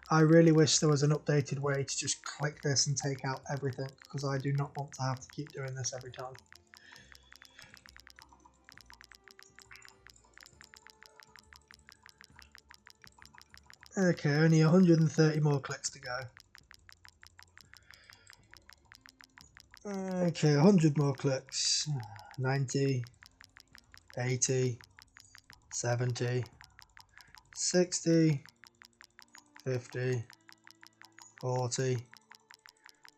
I really wish there was an updated way to just click this and take out everything, because I do not want to have to keep doing this every time. Okay, only 130 more clicks to go. Okay, 100 more clicks. 90, 80, 70, 60, 50, 40,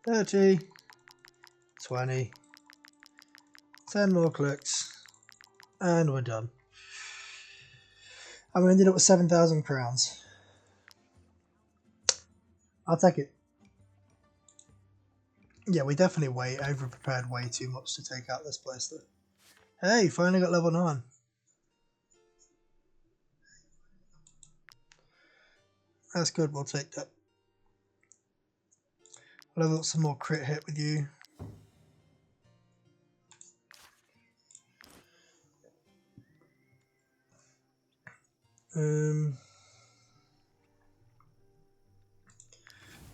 30, 20, 10 more clicks, and we're done. And we ended up with 7,000 crowns. I'll take it. Yeah, we definitely over-prepared way too much to take out this place though. Hey, finally got level 9. That's good, we'll take that. Level up some more crit hit with you.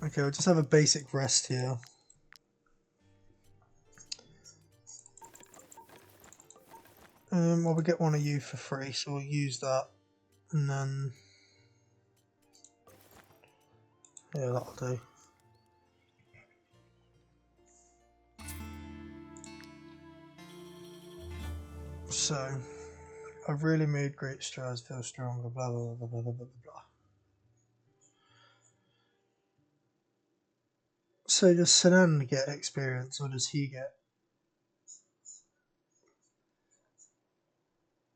Okay, we'll just have a basic rest here. Well, we get one of you for free, so we'll use that, and then yeah, that'll do. So, I've really made great strides, feel stronger, blah blah blah blah blah blah blah. So does Sinan get experience, or does he get?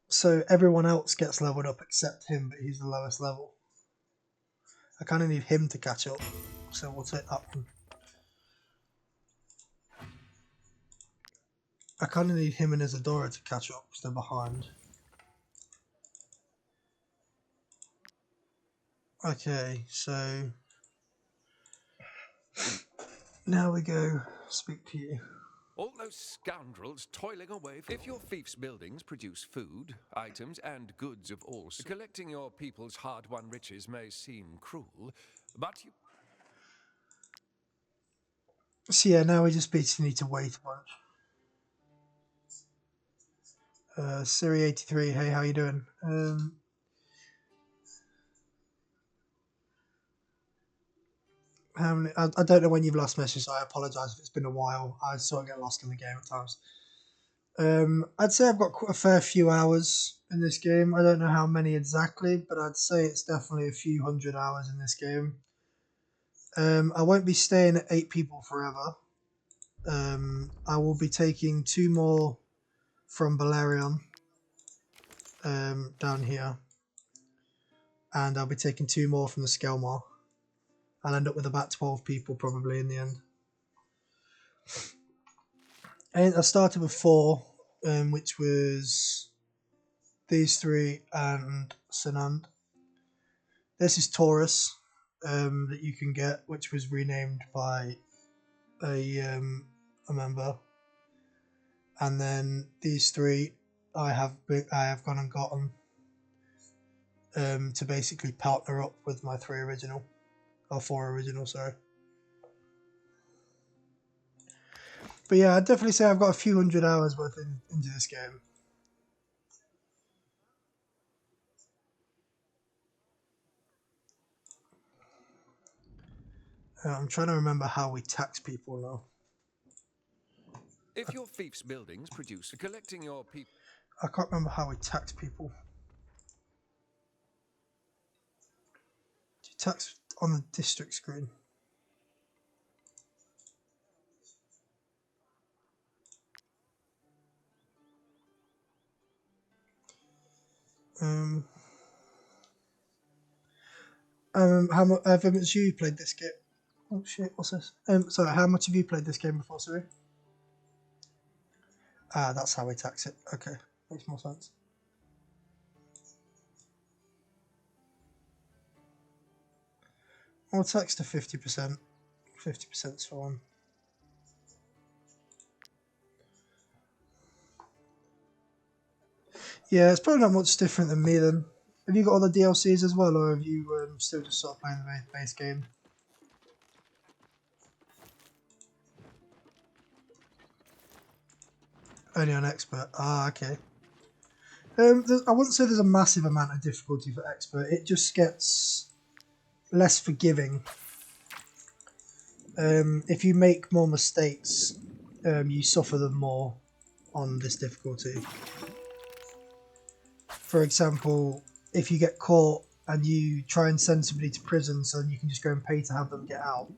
So everyone else gets leveled up except him, but he's the lowest level. I kind of need him to catch up, so we'll take that one. I kind of need him and Isadora to catch up because they're behind. Okay, so now we go speak to you. All those scoundrels toiling away. If your fief's buildings produce food, items, and goods of all sorts, collecting your people's hard-won riches may seem cruel, but you... So yeah, now we just basically need to wait a bunch. Siri83, hey, how you doing? How many? I don't know when you've last messaged, so I apologise if it's been a while. I sort of get lost in the game at times. I'd say I've got quite a fair few hours in this game. I don't know how many exactly, but I'd say it's definitely a few hundred hours in this game. I won't be staying at 8 people forever. I will be taking 2 more from Balerion down here, and I'll be taking 2 more from the Skelmar. I'll end up with about 12 people probably in the end. And I started with 4, which was these 3 and Sanand. This is Taurus that you can get, which was renamed by a member. And then these 3 I have gone and gotten to basically partner up with my 4 original, sorry. But yeah, I'd definitely say I've got a few hundred hours worth into this game. I'm trying to remember how we tax people now. If your fief's buildings produce collecting your people. I can't remember how we tax people. Do you tax on the district screen? How much have you played this game? Oh shit, what's this? Sorry, how much have you played this game before, sorry? Ah, that's how we tax it. Okay, makes more sense. I'll tax to 50%. 50% is fine. Yeah, it's probably not much different than me then. Have you got all the DLCs as well, or have you still just sort of playing the base game? Only on expert. Ah, okay. I wouldn't say there's a massive amount of difficulty for expert. It just gets less forgiving. If you make more mistakes, you suffer them more on this difficulty. For example, if you get caught and you try and send somebody to prison so you can just go and pay to have them get out,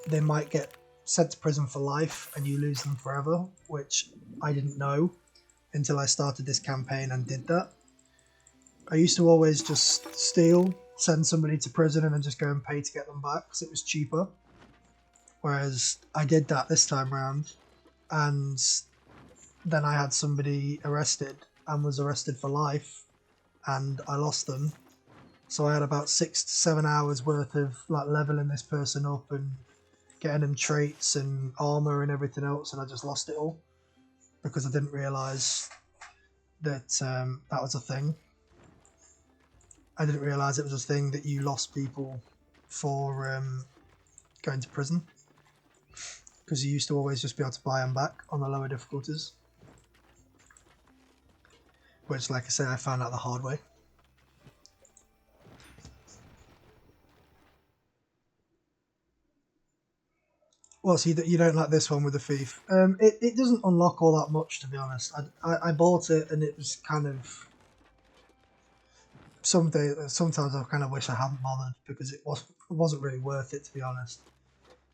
they might get sent to prison for life and you lose them forever, which I didn't know until I started this campaign and did that. I used to always just steal, send somebody to prison and then just go and pay to get them back because it was cheaper. Whereas I did that this time around and then I had somebody arrested and was arrested for life and I lost them. So I had about 6 to 7 hours worth of like leveling this person up and getting them traits and armor and everything else, and I just lost it all because I didn't realise that that was a thing. I didn't realise it was a thing that you lost people for going to prison, because you used to always just be able to buy them back on the lower difficulties, which, like I say, I found out the hard way. Well, so you don't like this one with the thief. It doesn't unlock all that much, to be honest. I bought it and it was kind of... Sometimes I kind of wish I hadn't bothered because it wasn't really worth it, to be honest.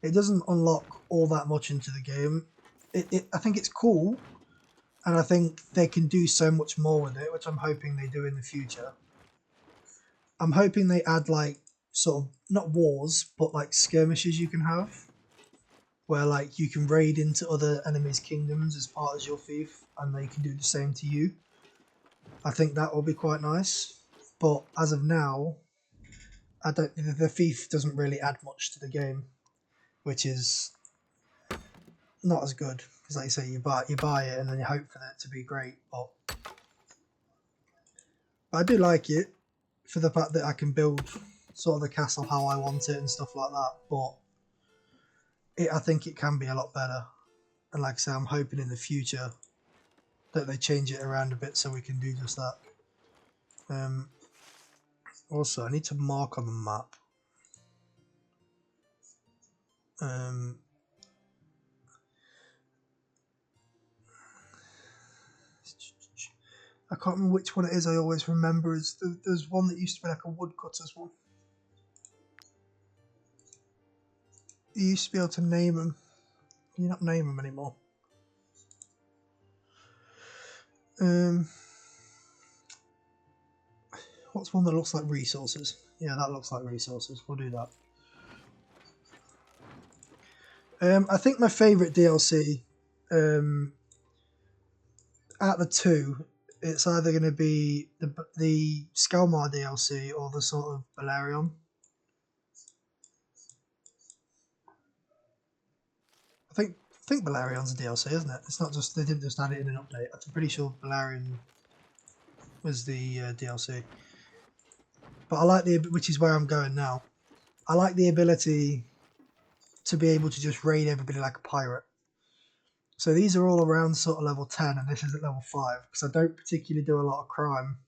It doesn't unlock all that much into the game. I think it's cool, and I think they can do so much more with it, which I'm hoping they do in the future. I'm hoping they add like sort of not wars, but like skirmishes you can have, where like you can raid into other enemies' kingdoms as part of your thief, and they can do the same to you. I think that will be quite nice. But as of now, the thief doesn't really add much to the game, which is not as good. Because like you say, you buy it and then you hope for it to be great. But I do like it for the fact that I can build sort of the castle how I want it and stuff like that. But I think it can be a lot better. And like I say, I'm hoping in the future that they change it around a bit so we can do just that. Also, I need to mark on the map. I can't remember which one it is. I always remember is there's one that used to be like a woodcutter's one. You used to be able to name them. Can you not name them anymore? What's one that looks like resources? Yeah, that looks like resources. We'll do that. I think my favourite DLC out of the two, it's either going to be the Skalmar DLC or the sort of Balerion. I think Balerion's a DLC, isn't it? It's not just, they didn't just add it in an update. I'm pretty sure Balerion was the DLC. But I like which is where I'm going now. I like the ability to be able to just raid everybody like a pirate. So these are all around sort of level 10 and this is at level 5 because I don't particularly do a lot of crime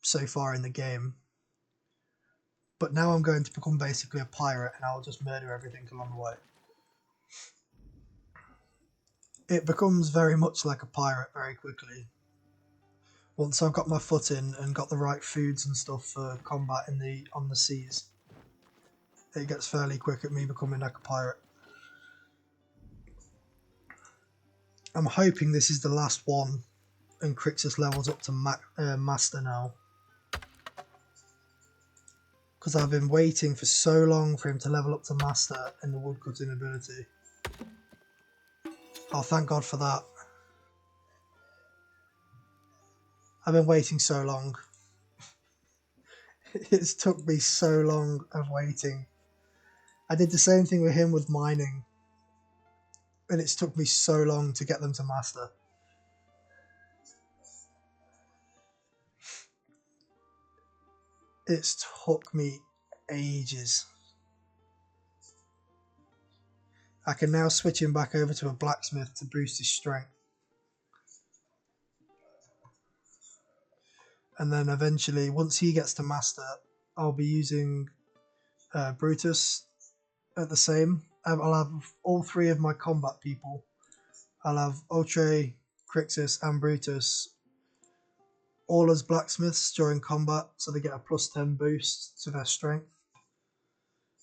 so far in the game. But now I'm going to become basically a pirate, and I'll just murder everything along the way. It becomes very much like a pirate very quickly. Once I've got my foot in and got the right foods and stuff for combat on the seas, it gets fairly quick at me becoming like a pirate. I'm hoping this is the last one, and Crixus levels up to Master now. Because I've been waiting for so long for him to level up to Master in the woodcutting ability. Oh, thank God for that. I've been waiting so long. It's took me so long of waiting. I did the same thing with him with mining. And it's took me so long to get them to Master. It's took me ages. I can now switch him back over to a blacksmith to boost his strength. And then eventually, once he gets to Master, I'll be using Brutus at the same. I'll have all three of my combat people. I'll have Otre, Crixus and Brutus all as blacksmiths during combat, so they get a +10 boost to their strength.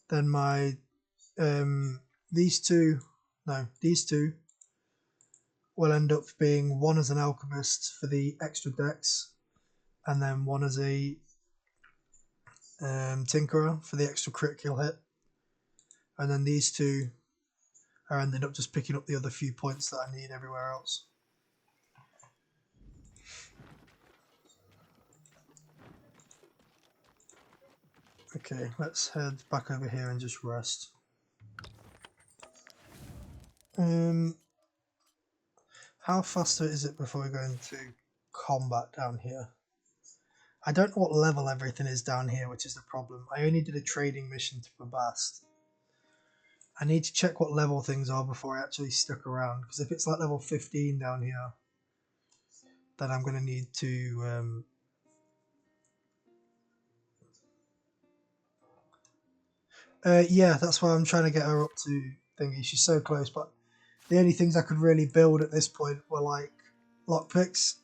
Then my these two will end up being one as an alchemist for the extra dex, and then one as a tinkerer for the extra critical hit. And then these two are ended up just picking up the other few points that I need everywhere else. Okay, let's head back over here and just rest. How faster is it before we go into combat down here? I don't know what level everything is down here, which is the problem. I only did a trading mission to Babast. I need to check what level things are before I actually stick around, because if it's like level 15 down here, then I'm going to need to yeah, that's why I'm trying to get her up to thingy. She's so close, but the only things I could really build at this point were like lockpicks,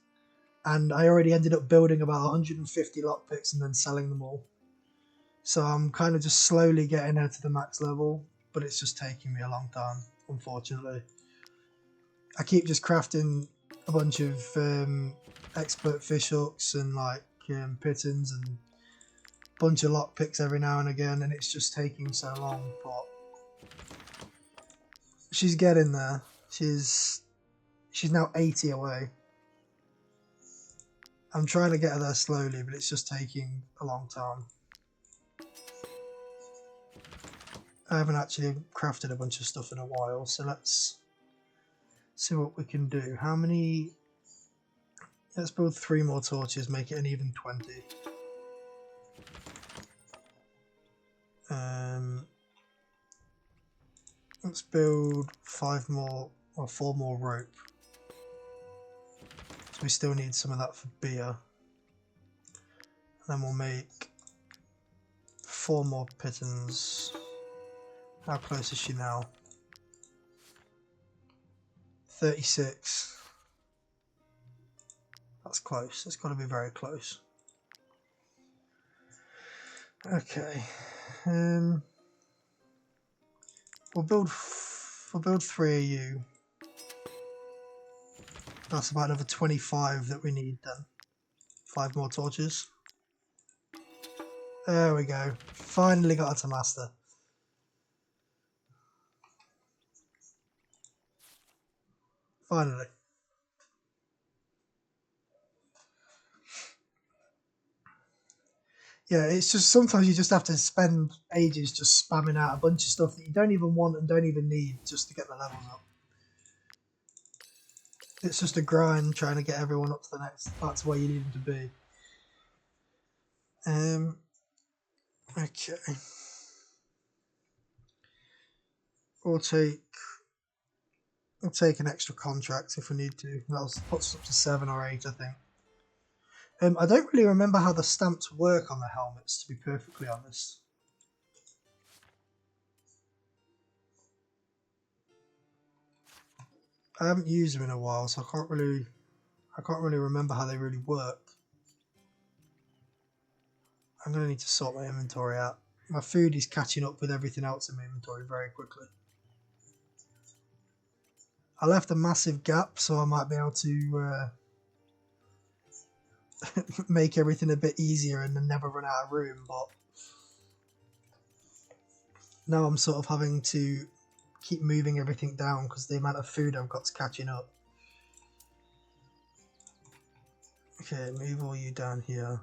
and I already ended up building about 150 lockpicks and then selling them all. So I'm kind of just slowly getting her to the max level, but it's just taking me a long time, unfortunately. I keep just crafting a bunch of expert fish hooks and like pittons and bunch of lockpicks every now and again, and it's just taking so long, but she's getting there. She's now 80 away. I'm trying to get her there slowly, but it's just taking a long time. I haven't actually crafted a bunch of stuff in a while, so let's see what we can do. How many? Let's build 3 more torches, make it an even 20. Let's build 5 more or 4 more rope. So we still need some of that for beer. And then we'll make 4 more pittons. How close is she now? 36. That's close. It's got to be very close. Okay. We'll build 3 of you. That's about another 25 that we need then. 5 more torches. There we go. Finally got her to Master. Finally. Yeah, it's just sometimes you just have to spend ages just spamming out a bunch of stuff that you don't even want and don't even need just to get the levels up. It's just a grind trying to get everyone up to the next. That's where you need them to be. Okay. We'll take an extra contract if we need to. That'll put us up to 7 or 8, I think. I don't really remember how the stamps work on the helmets, to be perfectly honest. I haven't used them in a while, so I can't really remember how they really work. I'm gonna need to sort my inventory out. My food is catching up with everything else in my inventory very quickly. I left a massive gap, so I might be able to make everything a bit easier and then never run out of room, but now I'm sort of having to keep moving everything down because the amount of food I've got's catching up. Okay, move all you down here.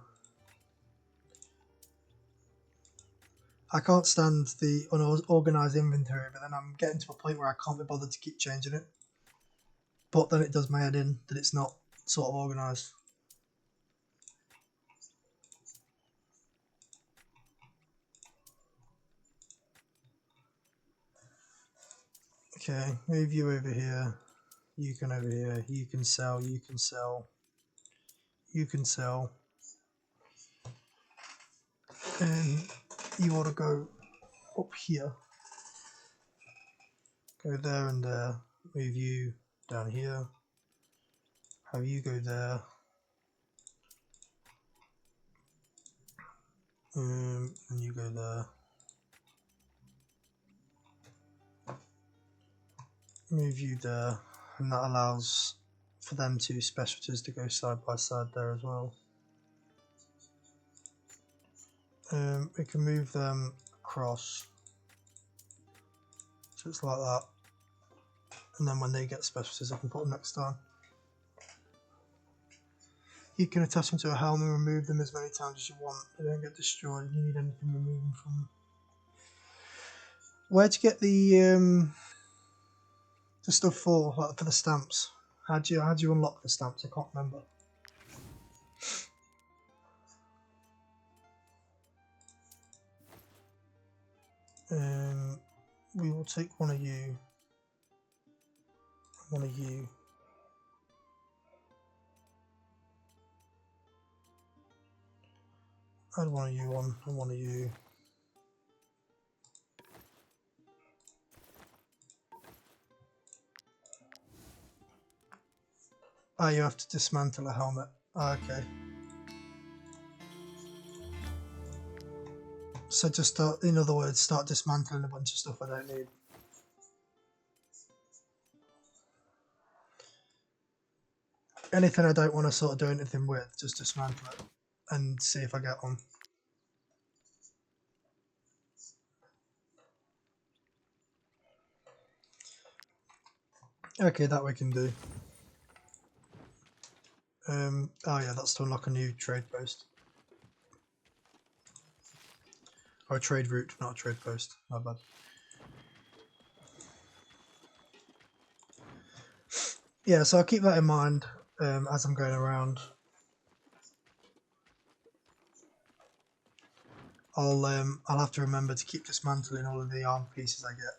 I can't stand the unorganised inventory, but then I'm getting to a point where I can't be bothered to keep changing it. But then it does my head in that it's not sort of organised. Okay, move you over here. You can over here. You can sell. You can sell. You can sell. And you ought to go up here. Go there and there. Move you down here. Have you go there. And you go there. Move you there. And that allows for them two specialties to go side by side there as well. We can move them across. So it's like that. And then when they get specialties, I can put them next time. You can attach them to a helm and remove them as many times as you want. They don't get destroyed. If you need anything, remove them from them. Where'd you get the stuff for, like, for the stamps? How'd you unlock the stamps? I can't remember. We will take one of you. One of you. Add one of you on, and one of you. Ah, you have to dismantle a helmet. Ah, okay. So just start, in other words, start dismantling a bunch of stuff I don't need. Anything I don't want to sort of do anything with, just dismantle it and see if I get one. Okay, that we can do. Oh yeah, that's to unlock a new trade post. Or a trade route, not a trade post. My bad. Yeah, so I'll keep that in mind as I'm going around. I'll have to remember to keep dismantling all of the arm pieces I get.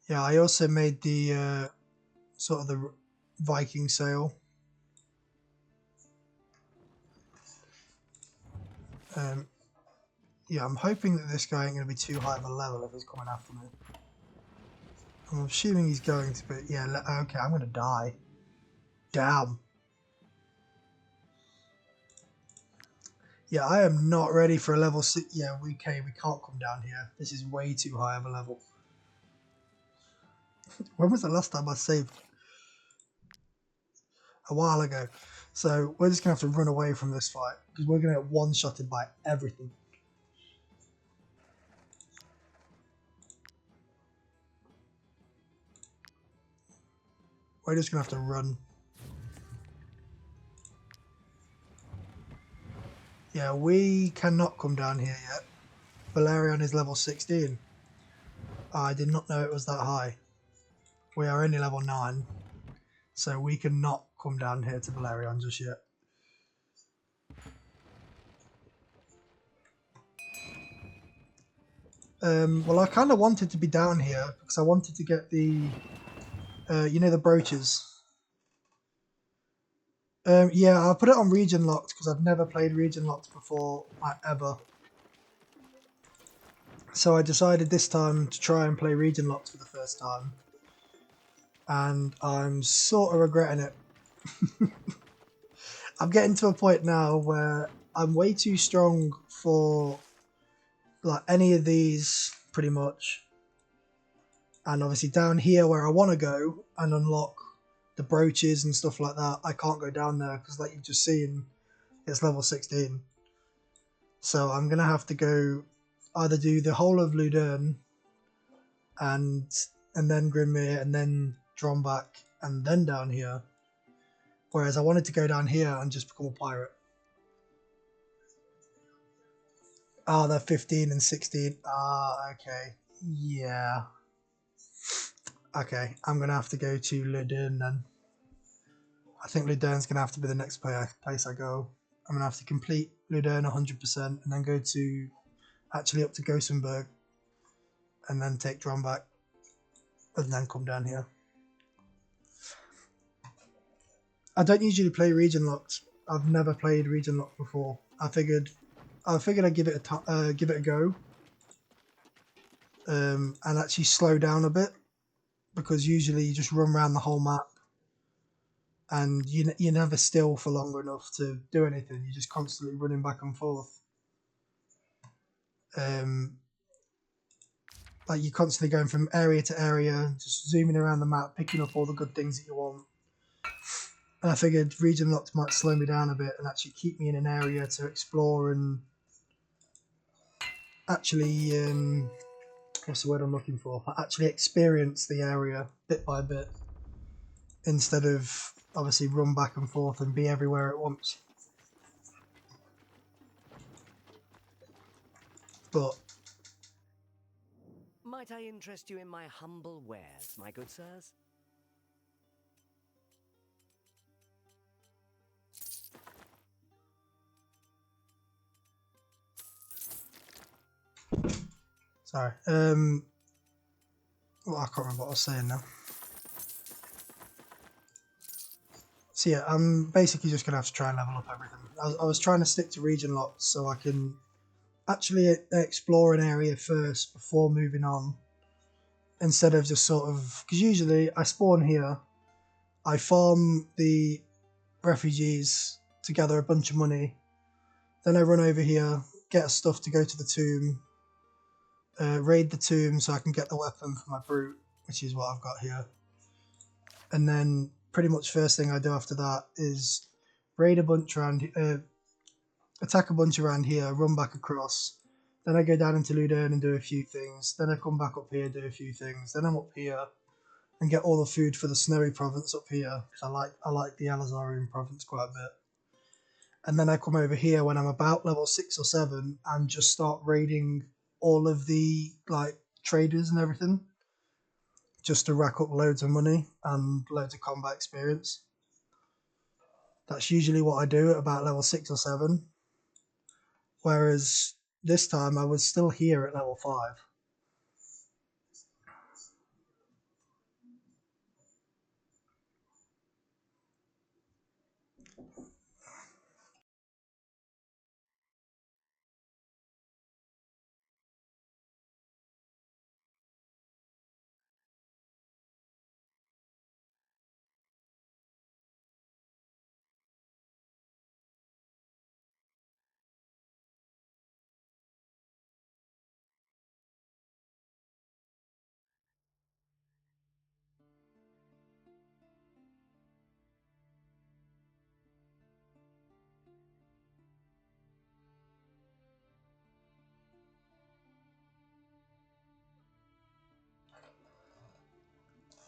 Yeah, I also made the sort of the Viking sail. Yeah, I'm hoping that this guy ain't going to be too high of a level if he's coming after me. I'm assuming he's going to be. Yeah, okay, I'm going to die. Damn. Yeah, I am not ready for a level 6. Yeah, we can't come down here. This is way too high of a level. When was the last time I saved? A while ago. So we're just going to have to run away from this fight because we're going to get one-shotted by everything. We're just going to have to run. Yeah, we cannot come down here yet. Valerian is level 16. I did not know it was that high. We are only level 9. So we cannot come down here to Valerian just yet. Well, I kind of wanted to be down here because I wanted to get the, you know, the brooches. Yeah, I put it on region locked because I've never played region locked before, like, ever. So I decided this time to try and play region locked for the first time, and I'm sort of regretting it. I'm getting to a point now where I'm way too strong for like any of these pretty much, and obviously down here where I want to go and unlock the brooches and stuff like that, I can't go down there because like you've just seen, it's level 16. So I'm gonna have to go either do the whole of Ludern and then Grimmere and then Drombach and then down here. Whereas I wanted to go down here and just become a pirate. Ah, they're 15 and 16. Ah, okay. Yeah. Okay, I'm gonna have to go to Ludern then. I think Ludern's gonna have to be the next place I go. I'm gonna have to complete Ludern 100% and then go to actually up to Gothenburg and then take Drombach and then come down here. I don't usually play region locked. I've never played region locked before. I figured I'd give it a go, and actually slow down a bit, because usually you just run around the whole map, and you're never still for long enough to do anything. You're just constantly running back and forth. Like you're constantly going from area to area, just zooming around the map, picking up all the good things that you want. And I figured region locked might slow me down a bit and actually keep me in an area to explore and actually, what's the word I'm looking for? Actually experience the area bit by bit instead of obviously run back and forth and be everywhere at once. But Might I interest you in my humble wares, my good sirs? sorry, well, I can't remember what I was saying now. So yeah, I'm basically just gonna have to try and level up everything. I was trying to stick to region locked so I can actually explore an area first before moving on, instead of just sort of, because usually I spawn here, I farm the refugees to gather a bunch of money, then I run over here, get stuff to go to the tomb, raid the tomb so I can get the weapon for my brute, which is what I've got here, and then pretty much first thing I do after that is raid a bunch around, attack a bunch around here, run back across, then I go down into Ludern and do a few things, then I come back up here, do a few things, then I'm up here and get all the food for the snowy province up here, because I like the Alizarian province quite a bit. And then I come over here when I'm about level 6 or 7 and just start raiding all of the like traders and everything, just to rack up loads of money and loads of combat experience. That's usually what I do at about level 6 or 7. Whereas this time I was still here at level 5.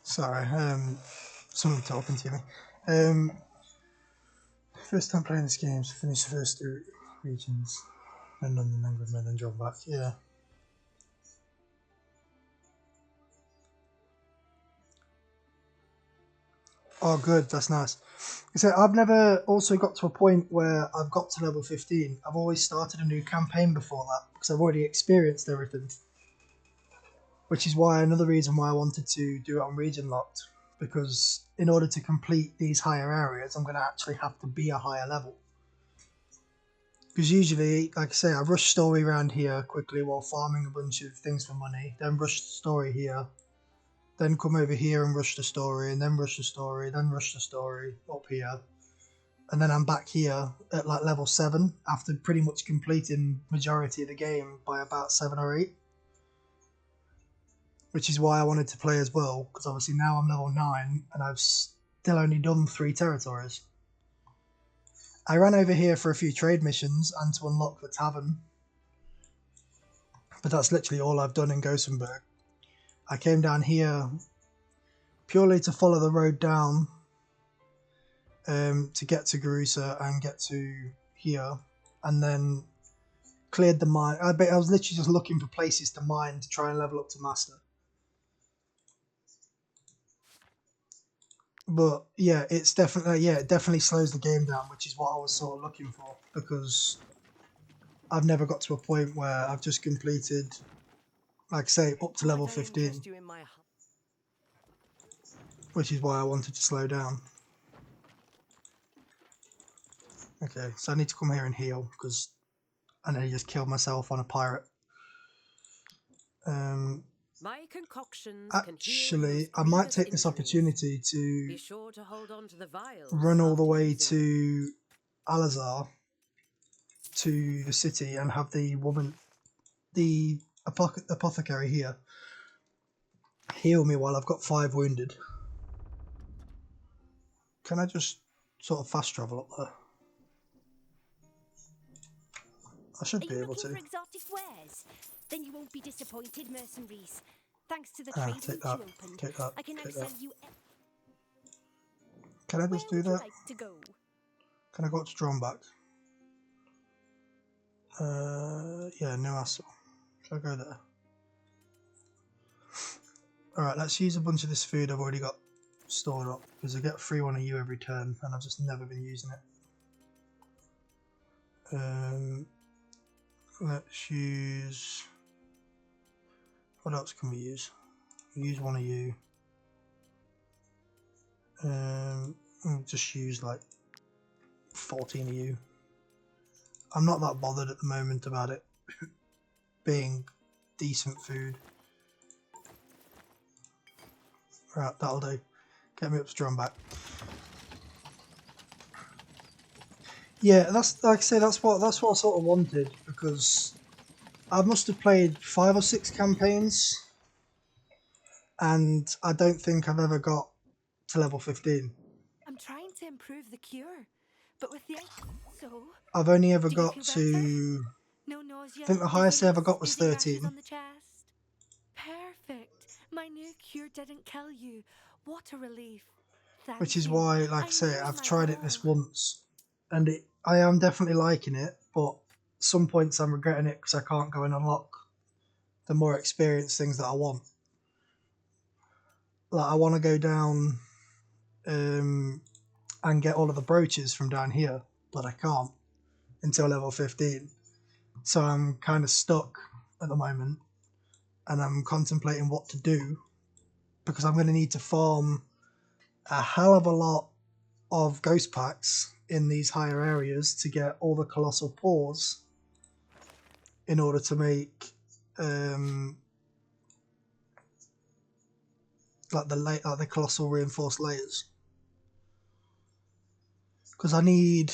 Sorry, someone talking to me. First time playing this game, so finish the first 2 regions, and then England, and then drop back. Yeah. Oh, good. That's nice. So I've never also got to a point where I've got to level 15. I've always started a new campaign before that because I've already experienced everything. Which is why another reason why I wanted to do it on region locked, because in order to complete these higher areas, I'm going to actually have to be a higher level. Because usually, like I say, I rush story around here quickly while farming a bunch of things for money, then rush the story here, then come over here and rush the story, and then rush the story, then rush the story up here. And then I'm back here at like level 7 after pretty much completing majority of the game by about 7 or 8. Which is why I wanted to play as well, because obviously now I'm level 9 and I've still only done 3 territories. I ran over here for a few trade missions and to unlock the tavern. But that's literally all I've done in Gothenburg. I came down here purely to follow the road down to get to Garusa and get to here. And then cleared the mine. I was literally just looking for places to mine to try and level up to master. But yeah, it definitely slows the game down, which is what I was sort of looking for, because I've never got to a point where I've just completed, like I say, up to level 15, which is why I wanted to slow down. Okay, so I need to come here and heal, because I nearly just killed myself on a pirate. My concoctions Actually, I might take this opportunity to be sure to hold on to the vials run all the after way using them. to Alazar, to the city, and have the woman, the apothecary here, heal me while I've got 5 wounded. Can I just sort of fast travel up there? I should be able to. For exotic wares? Then you won't be disappointed, mercenaries. Thanks to the Ah, trade take route that, you opened, take that, I can now take sell that. you. Can I Where just do would you that? like to go? Can I go up to Dronback? Yeah, no hassle. Shall I go there? Alright, let's use a bunch of this food I've already got stored up, because I get a free one of you every turn, and I've just never been using it. Let's use... What else can we use? Use one of you. I'll just use like 14 of you. I'm not that bothered at the moment about it being decent food. Right, that'll do. Get me up to Dronback. Yeah, that's like I say, that's what I sort of wanted, because I must have played 5 or 6 campaigns, and I don't think I've ever got to level 15. I'm trying to improve the cure, but with the so I've only ever do you got feel to... no nausea. I think the highest I ever got was dizziness, busy rashes 13. on the chest. Perfect. My new cure didn't kill you. What a relief. Thank Which is you. why, like I say, nearly I've might tried it go. this once, and I am definitely liking it, but some points I'm regretting it because I can't go and unlock the more experienced things that I want. Like, I want to go down and get all of the brooches from down here, but I can't until level 15. So I'm kind of stuck at the moment, and I'm contemplating what to do, because I'm going to need to farm a hell of a lot of ghost packs in these higher areas to get all the colossal pores in order to make like the colossal reinforced layers. Because I need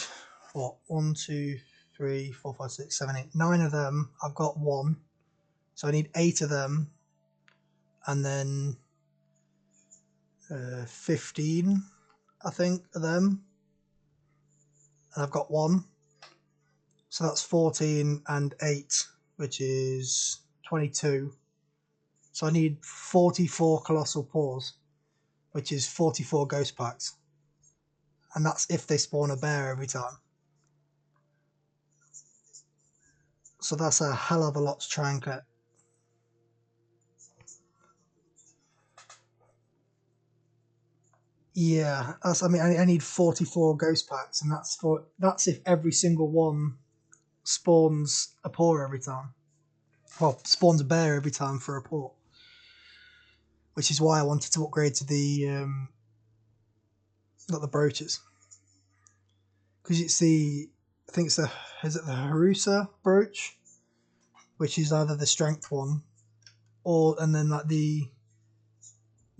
what 1, 2, 3, 4, 5, 6, 7, 8, 9 of them. I've got 1, so I need 8 of them, and then 15, I think, of them. And I've got 1. So that's 14 and 8, which is 22. So I need 44 colossal pores, which is 44 ghost packs. And that's if they spawn a bear every time. So that's a hell of a lot to try and get. Yeah, I need 44 ghost packs, and that's if every single one spawns a paw every time. Well, spawns a bear every time for a paw. Which is why I wanted to upgrade to the not the brooches, because it's the I think it's is it the Harusa brooch, which is either the strength one, and then like the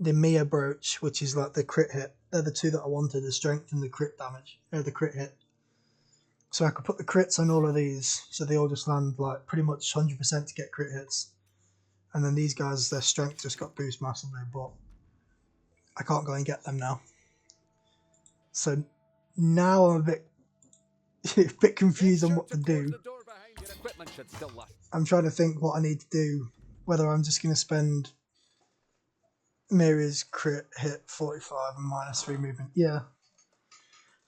Mia brooch, which is like the crit hit. They're the two that I wanted: the strength and the crit damage, the crit hit. So I could put the crits on all of these, so they all just land like pretty much 100% to get crit hits. And then these guys, their strength just got boosted massively, but I can't go and get them now. So now I'm a bit confused on what to do. I'm trying to think what I need to do, whether I'm just going to spend Miri's crit hit 45 and -3 movement. Yeah.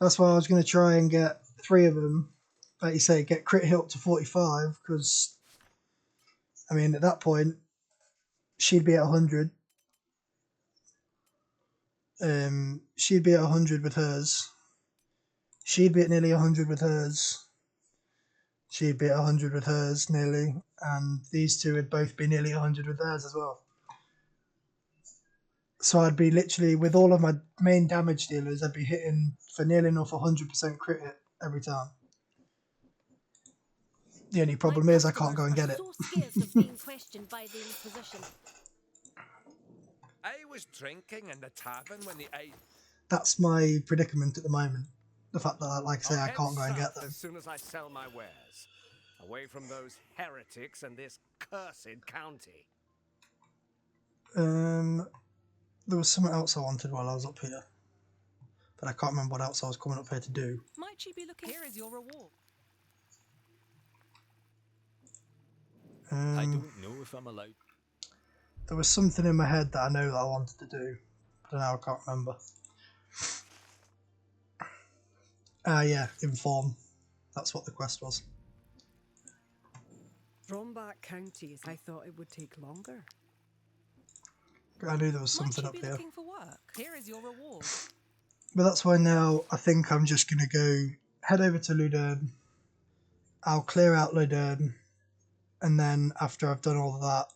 That's why I was going to try and get 3 of them, like you say, get crit hit up to 45, because, I mean, at that point, she'd be at 100. She'd be at 100 with hers. She'd be at nearly 100 with hers. She'd be at 100 with hers, nearly. And these two would both be nearly 100 with theirs as well. So I'd be literally, with all of my main damage dealers, I'd be hitting for nearly enough 100% crit hit every time. The only problem is I can't go and get it. So scared of being questioned by the Inquisition. I was drinking in the tavern when the That's my predicament at the moment. The fact that, like I say, I can't go and get them. As soon as I sell my wares, away from those heretics and this cursed county. There was something else I wanted while I was up here, but I can't remember what else I was coming up here to do. Might she be looking? Here is your reward. I don't know if I'm allowed. There was something in my head that I know that I wanted to do, but now I can't remember. Yeah, inform. That's what the quest was. Romback County, I thought it would take longer. I knew there was Might something she up be here. looking for work? Here is your reward. But that's why now I think I'm just going to go head over to Ludern. I'll clear out Ludern, and then after I've done all of that,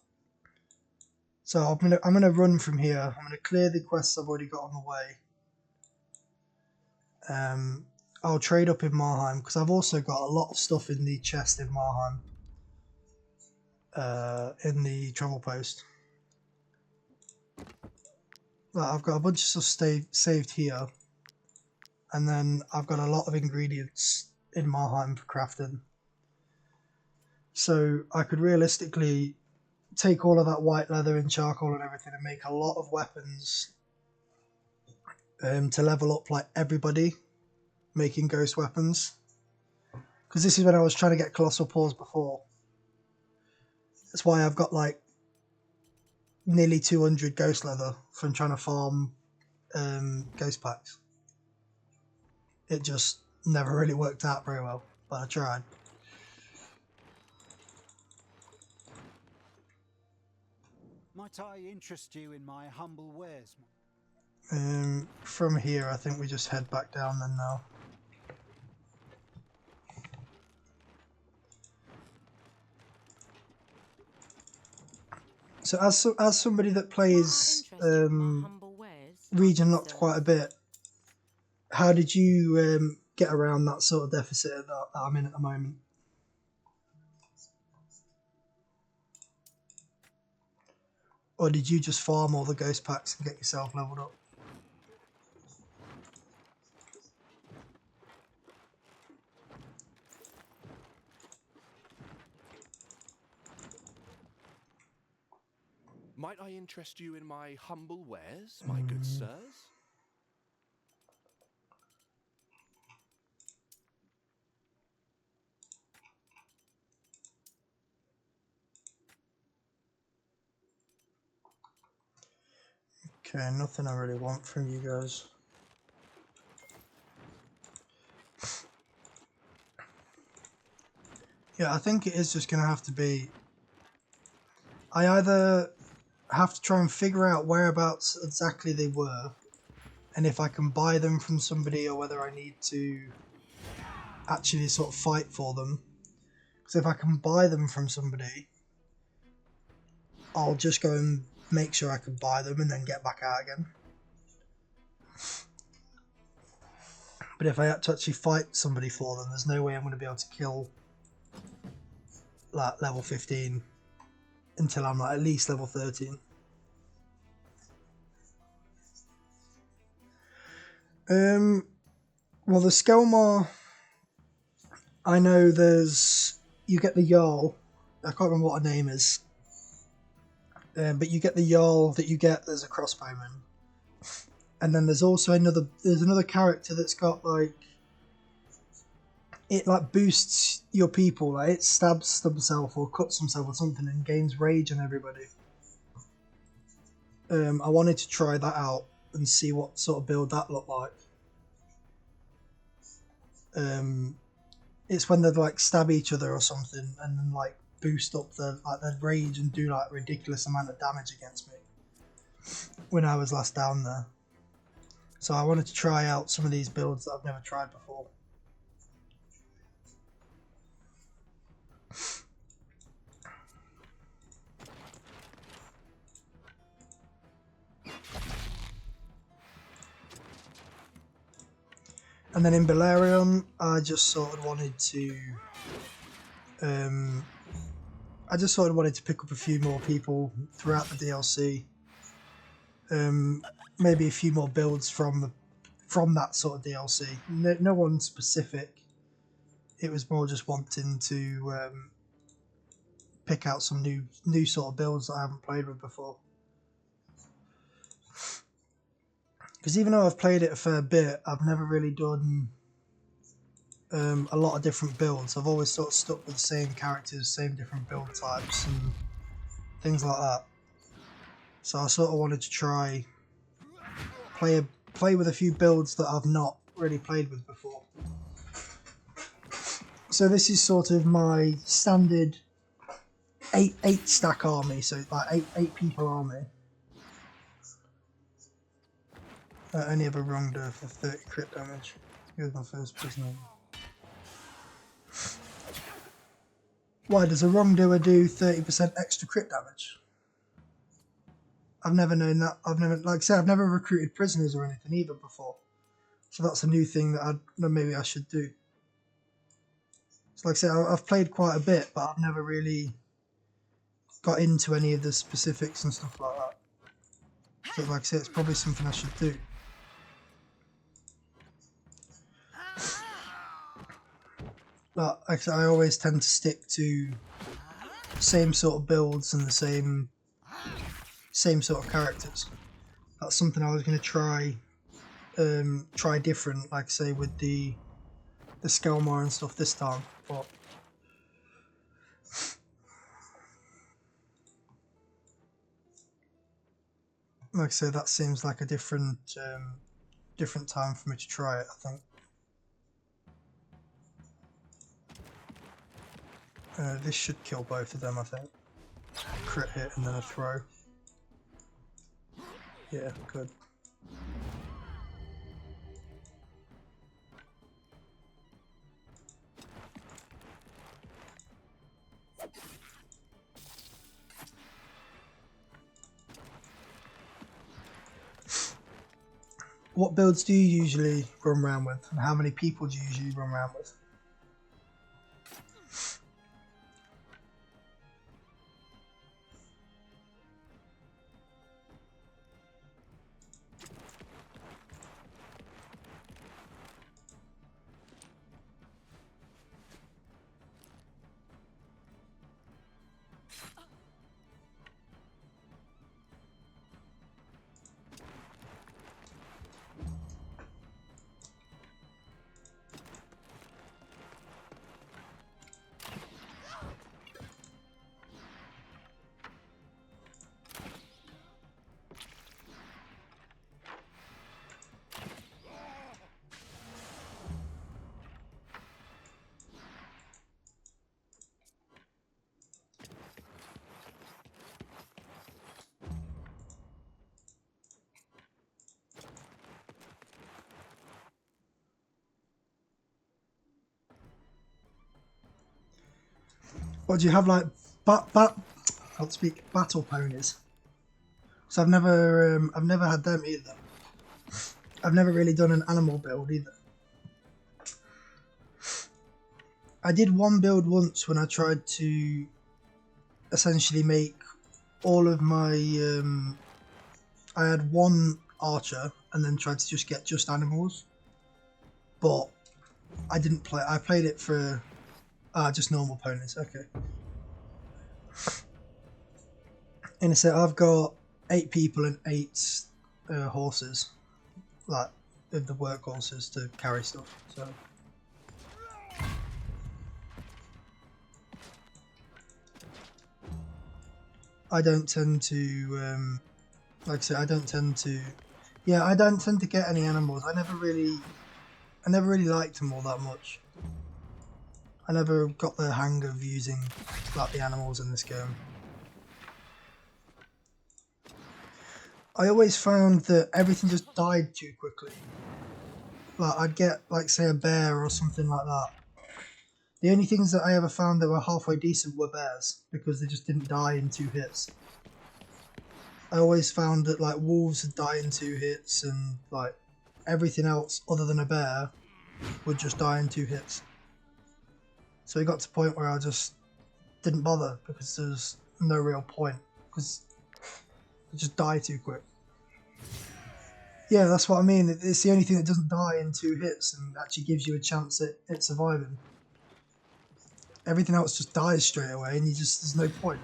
so I'm gonna run from here. I'm gonna clear the quests I've already got on the way. I'll trade up in Marheim because I've also got a lot of stuff in the chest in Marheim. In the travel post. I've got a bunch of stuff saved here, and then I've got a lot of ingredients in Marheim for crafting. So I could realistically take all of that white leather and charcoal and everything and make a lot of weapons to level up like everybody making ghost weapons. Because this is when I was trying to get colossal paws before. That's why I've got like nearly 200 ghost leather from trying to farm ghost packs. It just never really worked out very well, but I tried. Might I interest you in my humble wares? From here, I think we just head back down then now. So as somebody that plays Region Locked quite a bit, how did you get around that sort of deficit that I'm in at the moment? Or did you just farm all the ghost packs and get yourself leveled up? Might I interest you in my humble wares, my good sirs? Okay, nothing I really want from you guys. Yeah, I think it is just going to have to be... I either have to try and figure out whereabouts exactly they were, and if I can buy them from somebody, or whether I need to actually sort of fight for them. Because if I can buy them from somebody, I'll just go and make sure I can buy them and then get back out again. But if I had to actually fight somebody for them, there's no way I'm going to be able to kill like level 15 until I'm like at least level 13. Well, the Skelmar, I know you get the Jarl. I can't remember what her name is. But you get the Jarl that you get as a crossbowman. And then there's also another character that's got like, it like boosts your people, like it stabs himself or cuts himself or something and gains rage on everybody. I wanted to try that out and see what sort of build that looked like. It's when they'd like stab each other or something and then like boost up their rage and do like ridiculous amount of damage against me when I was last down there. So I wanted to try out some of these builds that I've never tried before. And then in Balerion, I just sort of wanted to pick up a few more people throughout the DLC. Maybe a few more builds from that sort of DLC. No one specific. It was more just wanting to pick out some new sort of builds that I haven't played with before. Because even though I've played it a fair bit, I've never really done a lot of different builds. I've always sort of stuck with the same characters, same different build types and things like that. So I sort of wanted to try play with a few builds that I've not really played with before. So this is sort of my standard eight stack army, so like eight people army. I only have a wrongdoer for 30 crit damage. Here's my first prisoner. Why does a wrongdoer do 30% extra crit damage? I've never known that. Like I said, I've never recruited prisoners or anything either before. So that's a new thing that maybe I should do. So like I said, I've played quite a bit, but I've never really got into any of the specifics and stuff like that. So like I said, it's probably something I should do. But like I said, I always tend to stick to the same sort of builds and the same sort of characters. That's something I was going to try different, like I say, with the Skelmar and stuff this time. But like I say, that seems like a different time for me to try it, I think. This should kill both of them, I think. Crit hit and then a throw. Yeah, good. What builds do you usually run around with, and how many people do you usually run around with? Or do you have like I'll speak battle ponies? So I've never had them either. I've never really done an animal build either. I did one build once when I tried to essentially make all of my I had one archer and then tried to just get just animals, but I didn't play. I played it for just normal ponies. Okay. In a set, I've got 8 people and 8 horses, like of the work horses to carry stuff. So. I don't tend to, like I said, I don't tend to, yeah, I don't tend to get any animals. I never really liked them all that much. I never got the hang of using like the animals in this game. I always found that everything just died too quickly. Like I'd get like say a bear or something like that. The only things that I ever found that were halfway decent were bears, because they just didn't die in 2 hits. I always found that like wolves would die in 2 hits, and like everything else other than a bear would just die in 2 hits. So it got to the point where I just didn't bother, because there's no real point, because it just die too quick. Yeah, that's what I mean. It's the only thing that doesn't die in 2 hits and actually gives you a chance at surviving. Everything else just dies straight away, and there's no point.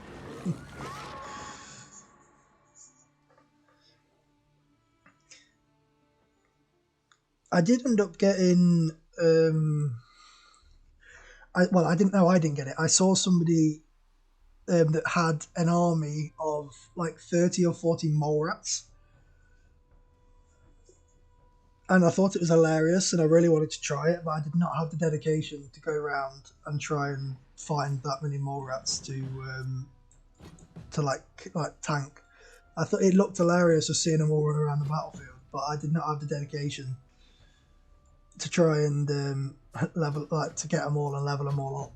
I did end up getting, I didn't know I didn't get it. I saw somebody that had an army of like 30 or 40 mole rats. And I thought it was hilarious, and I really wanted to try it, but I did not have the dedication to go around and try and find that many mole rats to like tank. I thought it looked hilarious just seeing them all run around the battlefield, but I did not have the dedication to try and level, like, to get them all and level them all up.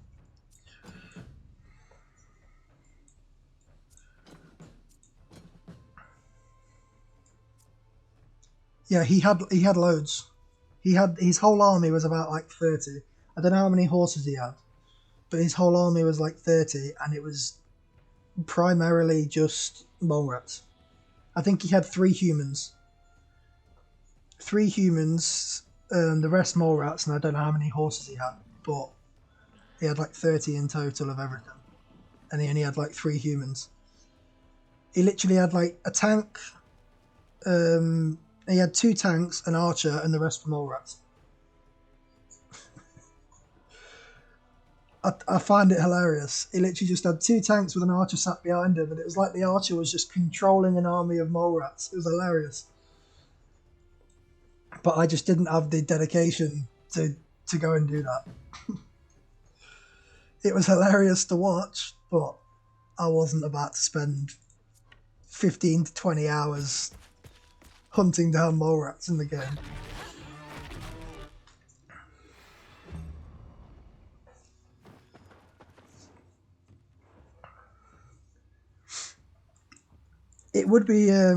Yeah, he had loads. His whole army was about like 30. I don't know how many horses he had, but his whole army was like 30, and it was primarily just mole rats. I think he had 3 humans. 3 humans, the rest mole rats, and I don't know how many horses he had, but he had like 30 in total of everything, and he only had like 3 humans. He literally had like a tank. He had 2 tanks, an archer, and the rest were mole rats. I find it hilarious. He literally just had 2 tanks with an archer sat behind him, and it was like the archer was just controlling an army of mole rats. It was hilarious. But I just didn't have the dedication to go and do that. It was hilarious to watch, but I wasn't about to spend 15 to 20 hours hunting down mole rats in the game. It would be, I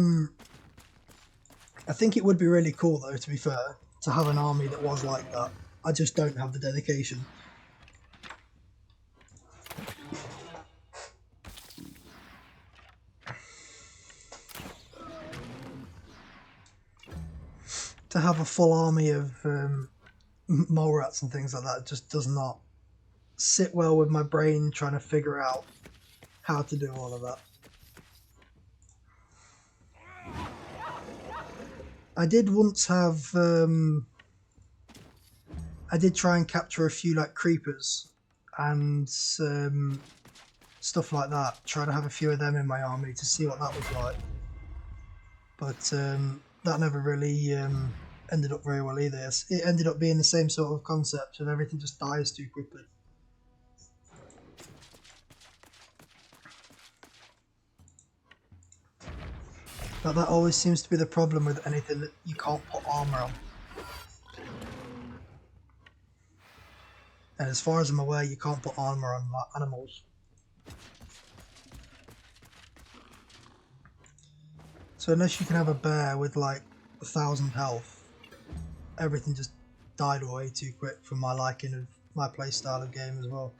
think it would be really cool though, to be fair, to have an army that was like that. I just don't have the dedication. To have a full army of mole rats and things like that just does not sit well with my brain trying to figure out how to do all of that. I did once have, I did try and capture a few like creepers and stuff like that. Try to have a few of them in my army to see what that was like. But that never really ended up very well either. It ended up being the same sort of concept of everything just dies too quickly. But that always seems to be the problem with anything that you can't put armour on. And as far as I'm aware, you can't put armour on animals. So unless you can have a bear with like 1,000 health, everything just died away too quick for my liking of my playstyle of game as well.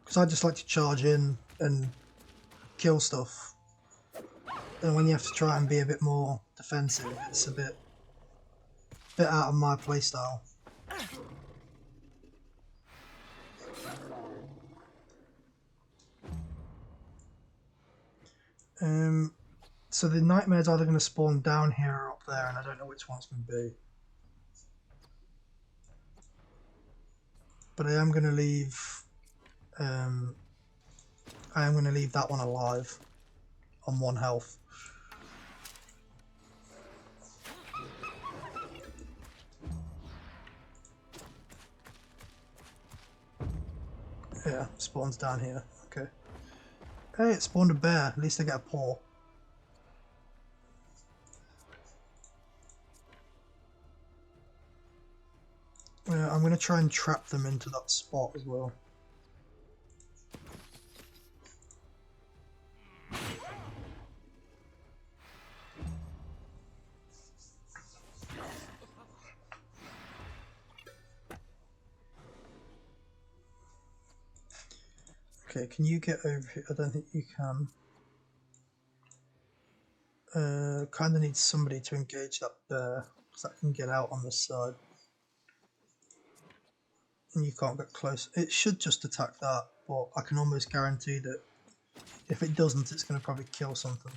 Because I just like to charge in and kill stuff. And when you have to try and be a bit more defensive, it's a bit out of my playstyle. So the nightmare's either going to spawn down here or up there, and I don't know which one it's going to be. But I am going to leave. I am going to leave that one alive on 1 health. Yeah, spawns down here. Okay. Hey, it spawned a bear. At least I get a paw. I'm going to try and trap them into that spot as well. Okay, can you get over here? I don't think you can. Kind of need somebody to engage that bear, because that can get out on this side. And you can't get close. It should just attack that, but I can almost guarantee that if it doesn't, it's going to probably kill something.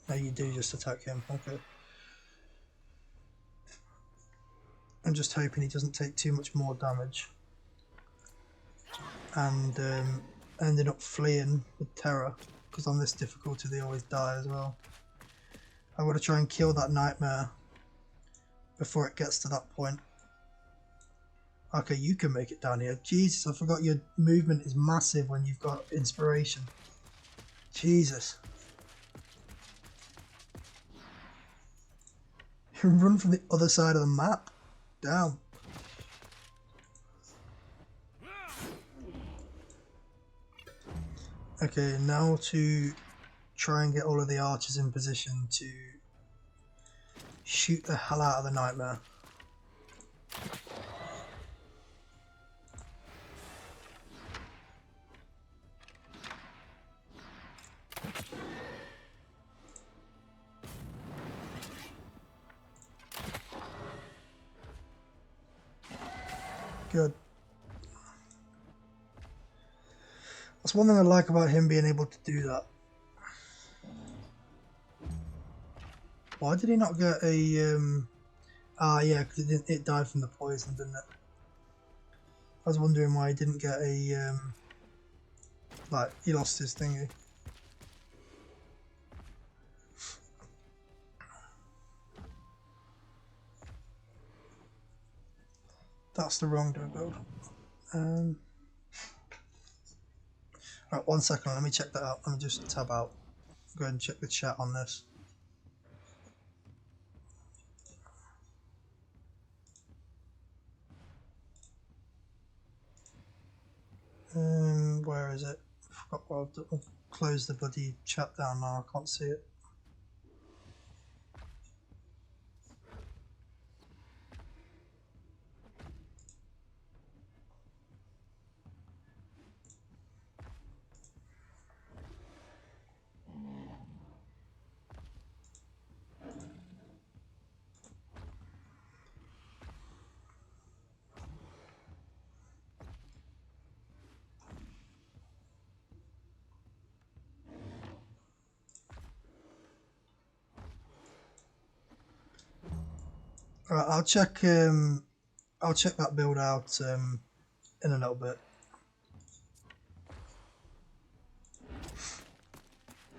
No, you do just attack him. Okay. I'm just hoping he doesn't take too much more damage. And ended up fleeing with terror, because on this difficulty they always die as well. I want to try and kill that nightmare before it gets to that point. Okay, you can make it down here. Jesus, I forgot your movement is massive when you've got inspiration. Jesus. You run from the other side of the map. Damn. Okay, now to try and get all of the archers in position to shoot the hell out of the nightmare. Good. That's one thing I like about him being able to do that. Why did he not get a yeah, because it died from the poison, didn't it? I was wondering why he didn't get a like, he lost his thingy. That's the wrong doorbell. Right, 1 second, let me check that out. Let me just tab out. Go ahead and check the chat on this. Where is it? I forgot what I've done. I'll close the bloody chat down now, I can't see it. Right, I'll check that build out in a little bit.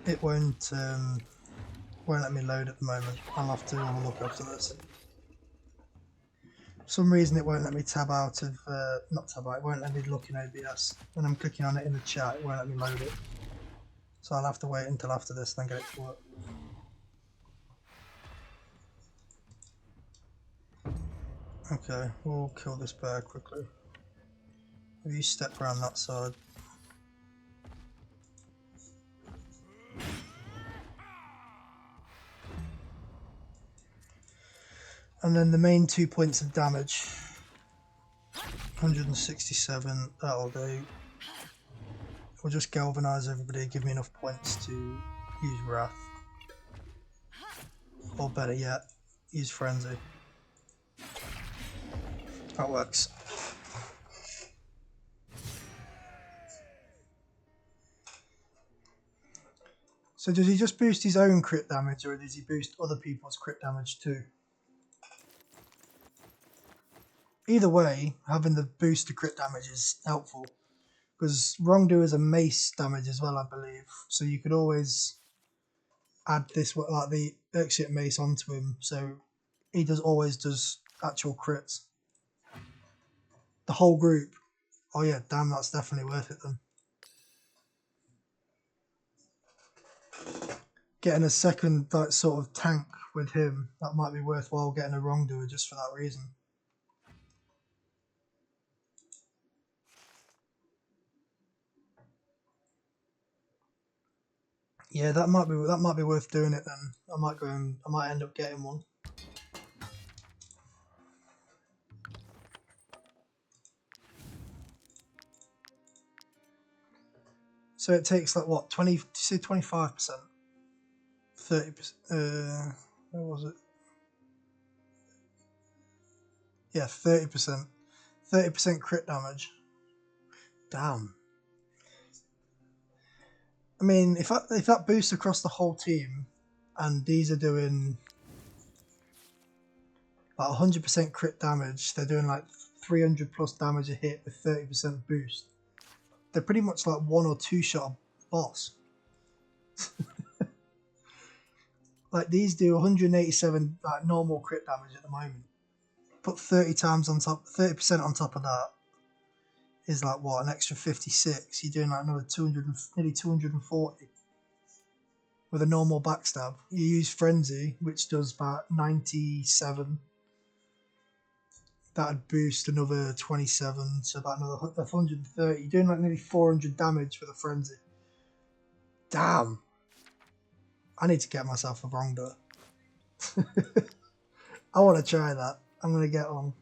It won't let me load at the moment. I'll have to have a look after this. For some reason it won't let me tab out of not tab out, it won't let me look in OBS. When I'm clicking on it in the chat, it won't let me load it. So I'll have to wait until after this, then get it to work. Okay, we'll kill this bear quickly. Have you step around that side? And then the main 2 points of damage. 167, that'll do. We'll just galvanise everybody, give me enough points to use Wrath. Or better yet, use Frenzy. That works. So does he just boost his own crit damage, or does he boost other people's crit damage too? Either way, having the boost to crit damage is helpful, because Wrongdoer is a mace damage as well, I believe. So you could always add this, like the Exit Mace, onto him, so he always does actual crits. The whole group. Oh yeah, damn, that's definitely worth it then. Getting a second like sort of tank with him, that might be worthwhile, getting a Wrongdoer just for that reason. Yeah, that might be worth doing it then. I might end up getting one. So it takes like what, 20, say 25%? 30%, where was it? Yeah, 30%. 30% crit damage. Damn. I mean, if that boosts across the whole team, and these are doing like 100% crit damage, they're doing like 300 plus damage a hit with 30% boost. They're pretty much like 1 or 2 shot boss. Like these do 187 like normal crit damage at the moment. Put 30 times on top, 30% on top of that is like what, an extra 56. You're doing like another 200, nearly 240 with a normal backstab. You use Frenzy, which does about 97. That'd boost another 27, so about another 130. You're doing like nearly 400 damage with a Frenzy. Damn. I need to get myself a Wrongdoer. I want to try that. I'm going to get on.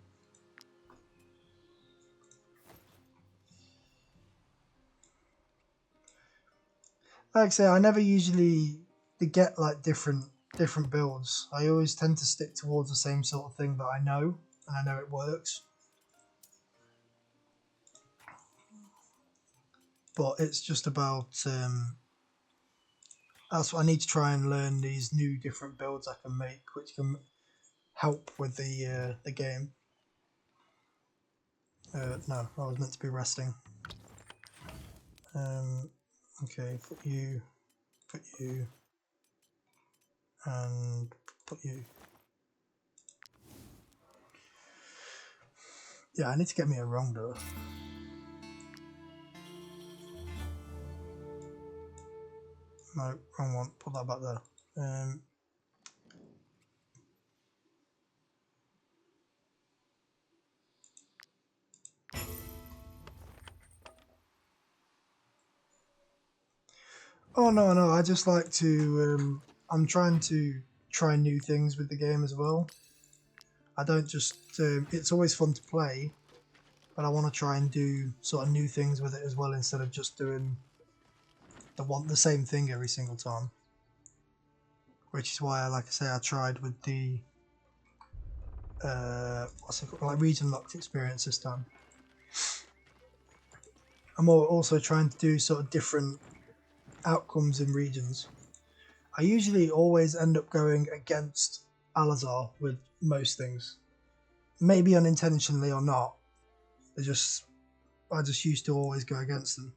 Like I say, I never usually get like different builds. I always tend to stick towards the same sort of thing that I know, and I know it works. But it's just about that's what I need to try and learn, these new different builds I can make, which can help with the game. No, I was meant to be resting. Okay, put you, and put you. Yeah, I need to get me a Wrongdoer. No, wrong one. Put that back there. Oh no, I just like to. I'm trying to try new things with the game as well. I don't just. It's always fun to play, but I want to try and do sort of new things with it as well, instead of just doing the same thing every single time. Which is why, like I say, I tried with the what's it called, like region locked experience this time. I'm also trying to do sort of different outcomes in regions. I usually always end up going against Alazar with most things, maybe unintentionally or not. I just used to always go against them.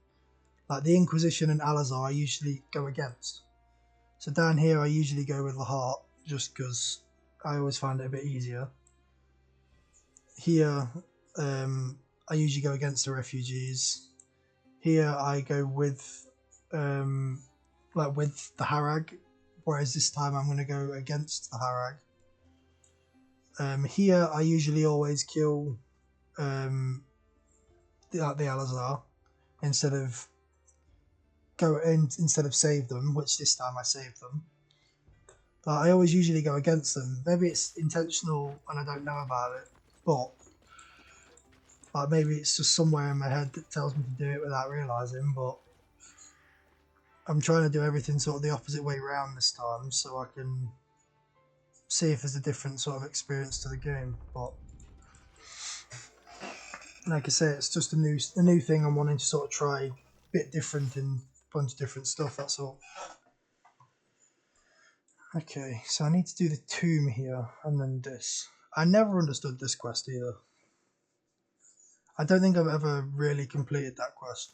Like the Inquisition and Alazar, I usually go against. So down here, I usually go with the Heart, just because I always find it a bit easier. Here, I usually go against the refugees. Here, I go with with the Harag, whereas this time I'm going to go against the Harag. Here, I usually always kill the Alazar instead of save them, which this time I saved them. Like, I always usually go against them. Maybe it's intentional and I don't know about it, but like maybe it's just somewhere in my head that tells me to do it without realising, but I'm trying to do everything sort of the opposite way around this time so I can see if there's a different sort of experience to the game. But like I say, it's just a new thing I'm wanting to sort of try, a bit different in a bunch of different stuff, that's all. Okay, so I need to do the tomb here and then this. I never understood this quest either. I don't think I've ever really completed that quest.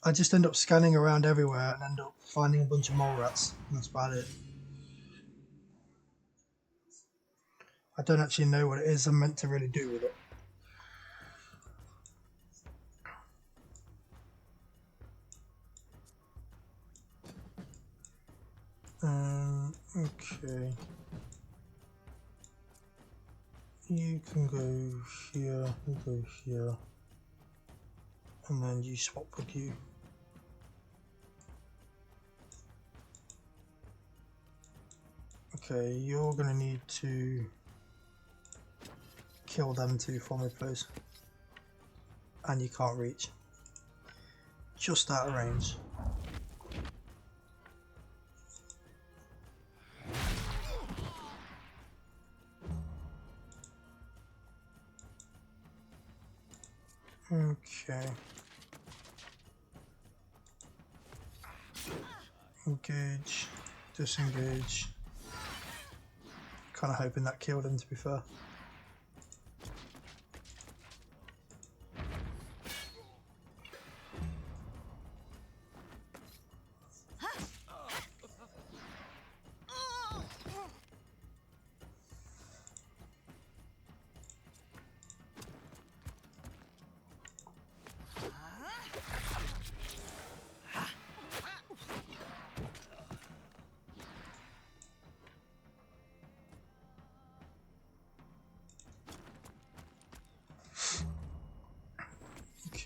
I just end up scanning around everywhere and end up finding a bunch of mole rats. That's about it. I don't actually know what it is I'm meant to really do with it. Okay. You can go here, you go here, and then you swap with you. Okay, you're gonna need to kill them two for me, please. And you can't reach. Just out of range. Okay. Engage. Disengage. Kind of hoping that killed him, to be fair.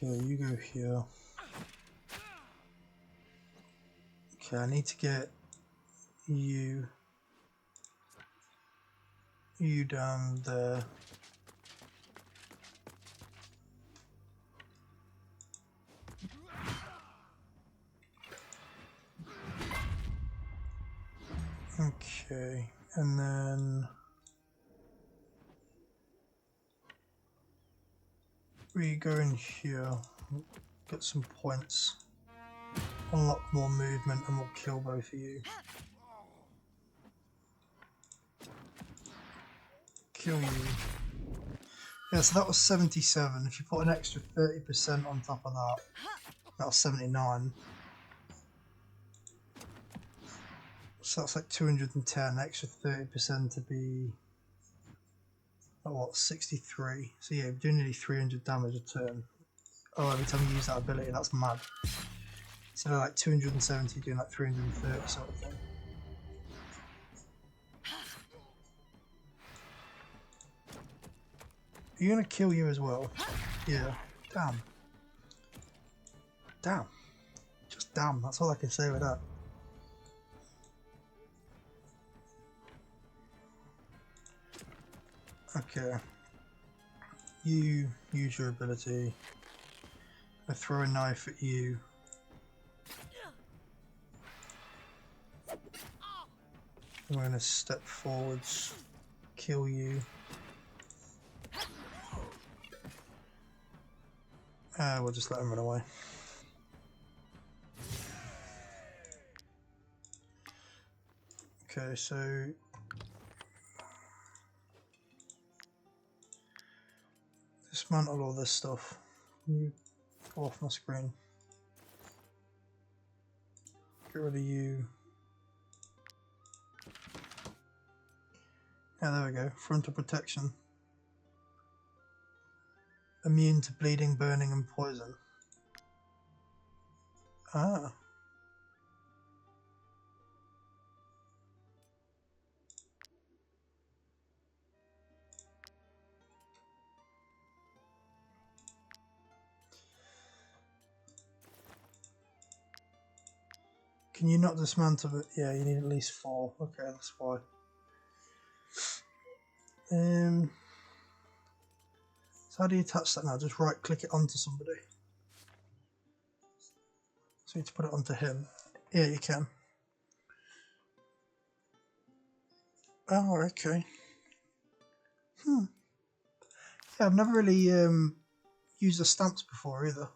Okay, you go here. Okay, I need to get you down there. Okay, and then we go in here, get some points, unlock more movement, and we'll kill both of you. Kill you. Yeah, so that was 77. If you put an extra 30% on top of that, that was 79. So that's like 210, extra 30% to be, oh, what, 63. So yeah, you're doing nearly 300 damage a turn. Oh, every time you use that ability, that's mad. So like 270 doing like 330 sort of thing. Are you gonna kill you as well? Yeah. Damn. Damn. Just damn, that's all I can say with that. Okay. You use your ability. I throw a knife at you. I'm going to step forwards, kill you. We'll just let him run away. Okay, so dismantle all this stuff. You go off my screen. Get rid of you. Yeah, there we go. Frontal protection. Immune to bleeding, burning, and poison. Ah. Can you not dismantle it? Yeah, you need at least 4. Okay, that's why. So how do you attach that now? Just right click it onto somebody. So you need to put it onto him. Yeah, you can. Oh, okay. Yeah, I've never really used the stamps before either.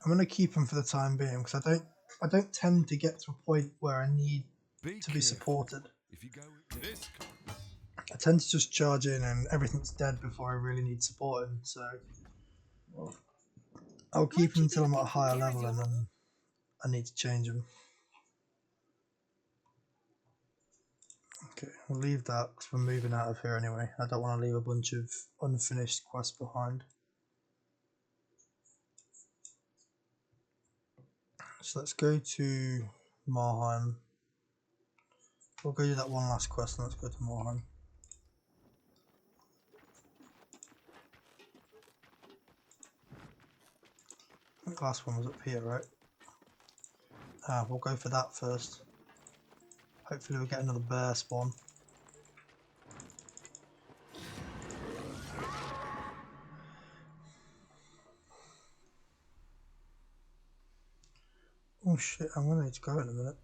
I'm gonna keep them for the time being because I don't tend to get to a point where I need to be supported. If you go into this, I tend to just charge in and everything's dead before I really need supporting. So I'll keep them until I'm at a higher level and then I need to change them. Okay, we'll leave that because we're moving out of here anyway. I don't want to leave a bunch of unfinished quests behind. So let's go to Marheim. We'll go do that one last quest and let's go to Marheim. I think the last one was up here, right? We'll go for that first. Hopefully we'll get another bear spawn. Oh shit, I'm gonna need to go in a minute.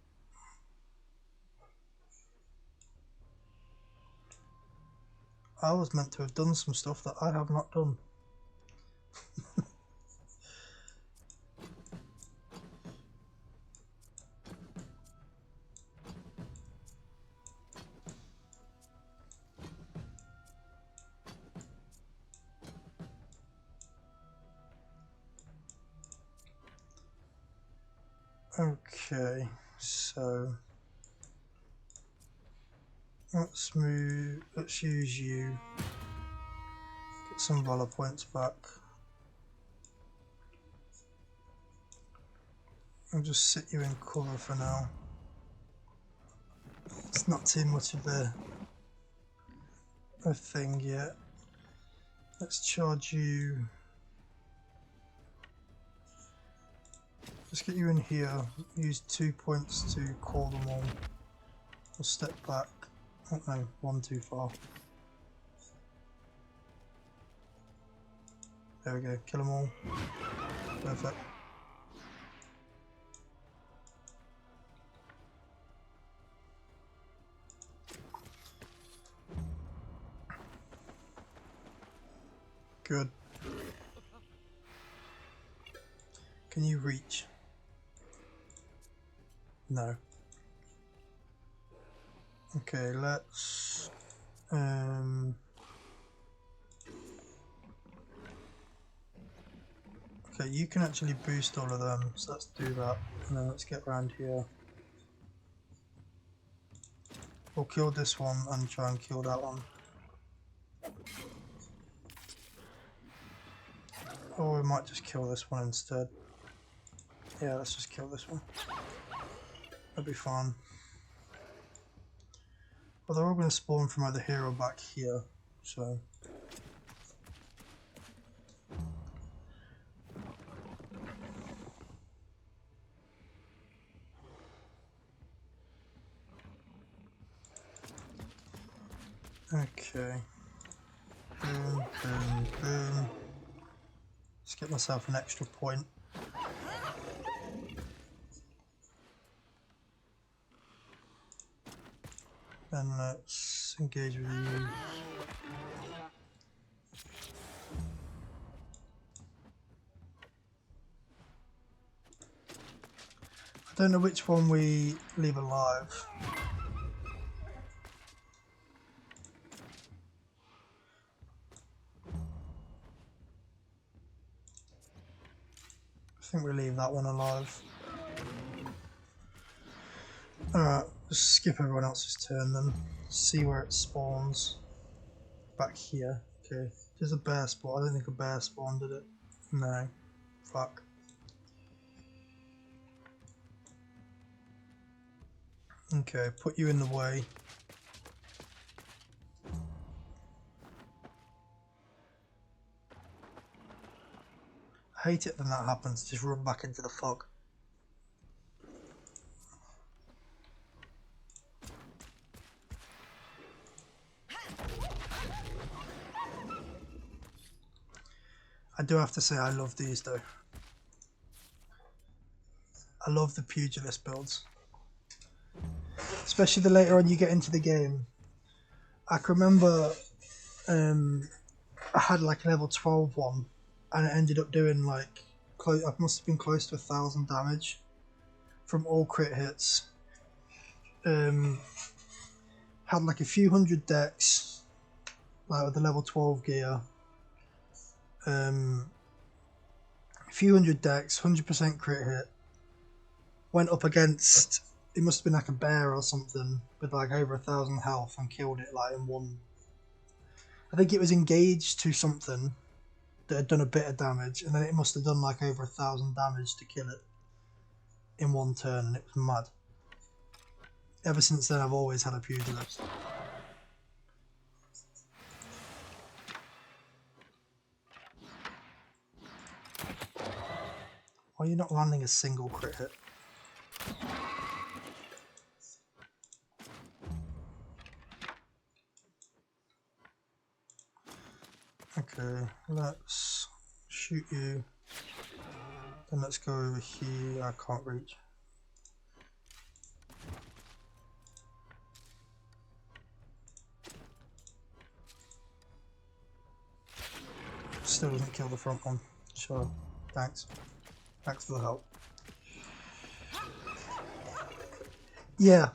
I was meant to have done some stuff that I have not done. Okay, so let's use you, get some valor points back. I'll just sit you in cover for now. It's not too much of a thing yet. Let's charge you. Let's get you in here. Use 2 points to call them all. We'll step back. Oh no, 1 too far. There we go. Kill them all. Perfect. Good. Can you reach? No. Okay, let's okay, you can actually boost all of them, so let's do that. And then let's get around here. We'll kill this one and try and kill that one. Or we might just kill this one instead. Yeah, let's just kill this one. That'll be fun. Well, they're all going to spawn from either here or back here, so... Okay. Boom, boom, boom. Let's get myself an extra point. Then let's engage with you. I don't know which one we leave alive. I think we leave that one alive. Alright, just skip everyone else's turn then. See where it spawns. Back here. Okay. There's a bear spawn. I don't think a bear spawn did it. No. Fuck. Okay, put you in the way. I hate it when that happens, just run back into the fog. I do have to say I love these though. I love the pugilist builds. Especially the later on you get into the game. I can remember I had like a level 12 one and it ended up doing like, I must have been close to 1,000 damage from all crit hits. Had like a few hundred decks, like with the level 12 gear. A few hundred decks, 100% crit hit. Went up against, it must have been like a bear or something with like over 1,000 health and killed it like in one. I think it was engaged to something that had done a bit of damage, and then it must have done like over 1,000 damage to kill it in one turn, and it was mad. Ever since then, I've always had a pugilist. Why are you not landing a single crit hit? Okay, let's shoot you. Then let's go over here. I can't reach. Still doesn't kill the front one. Sure. Thanks. Thanks for the help. Yeah,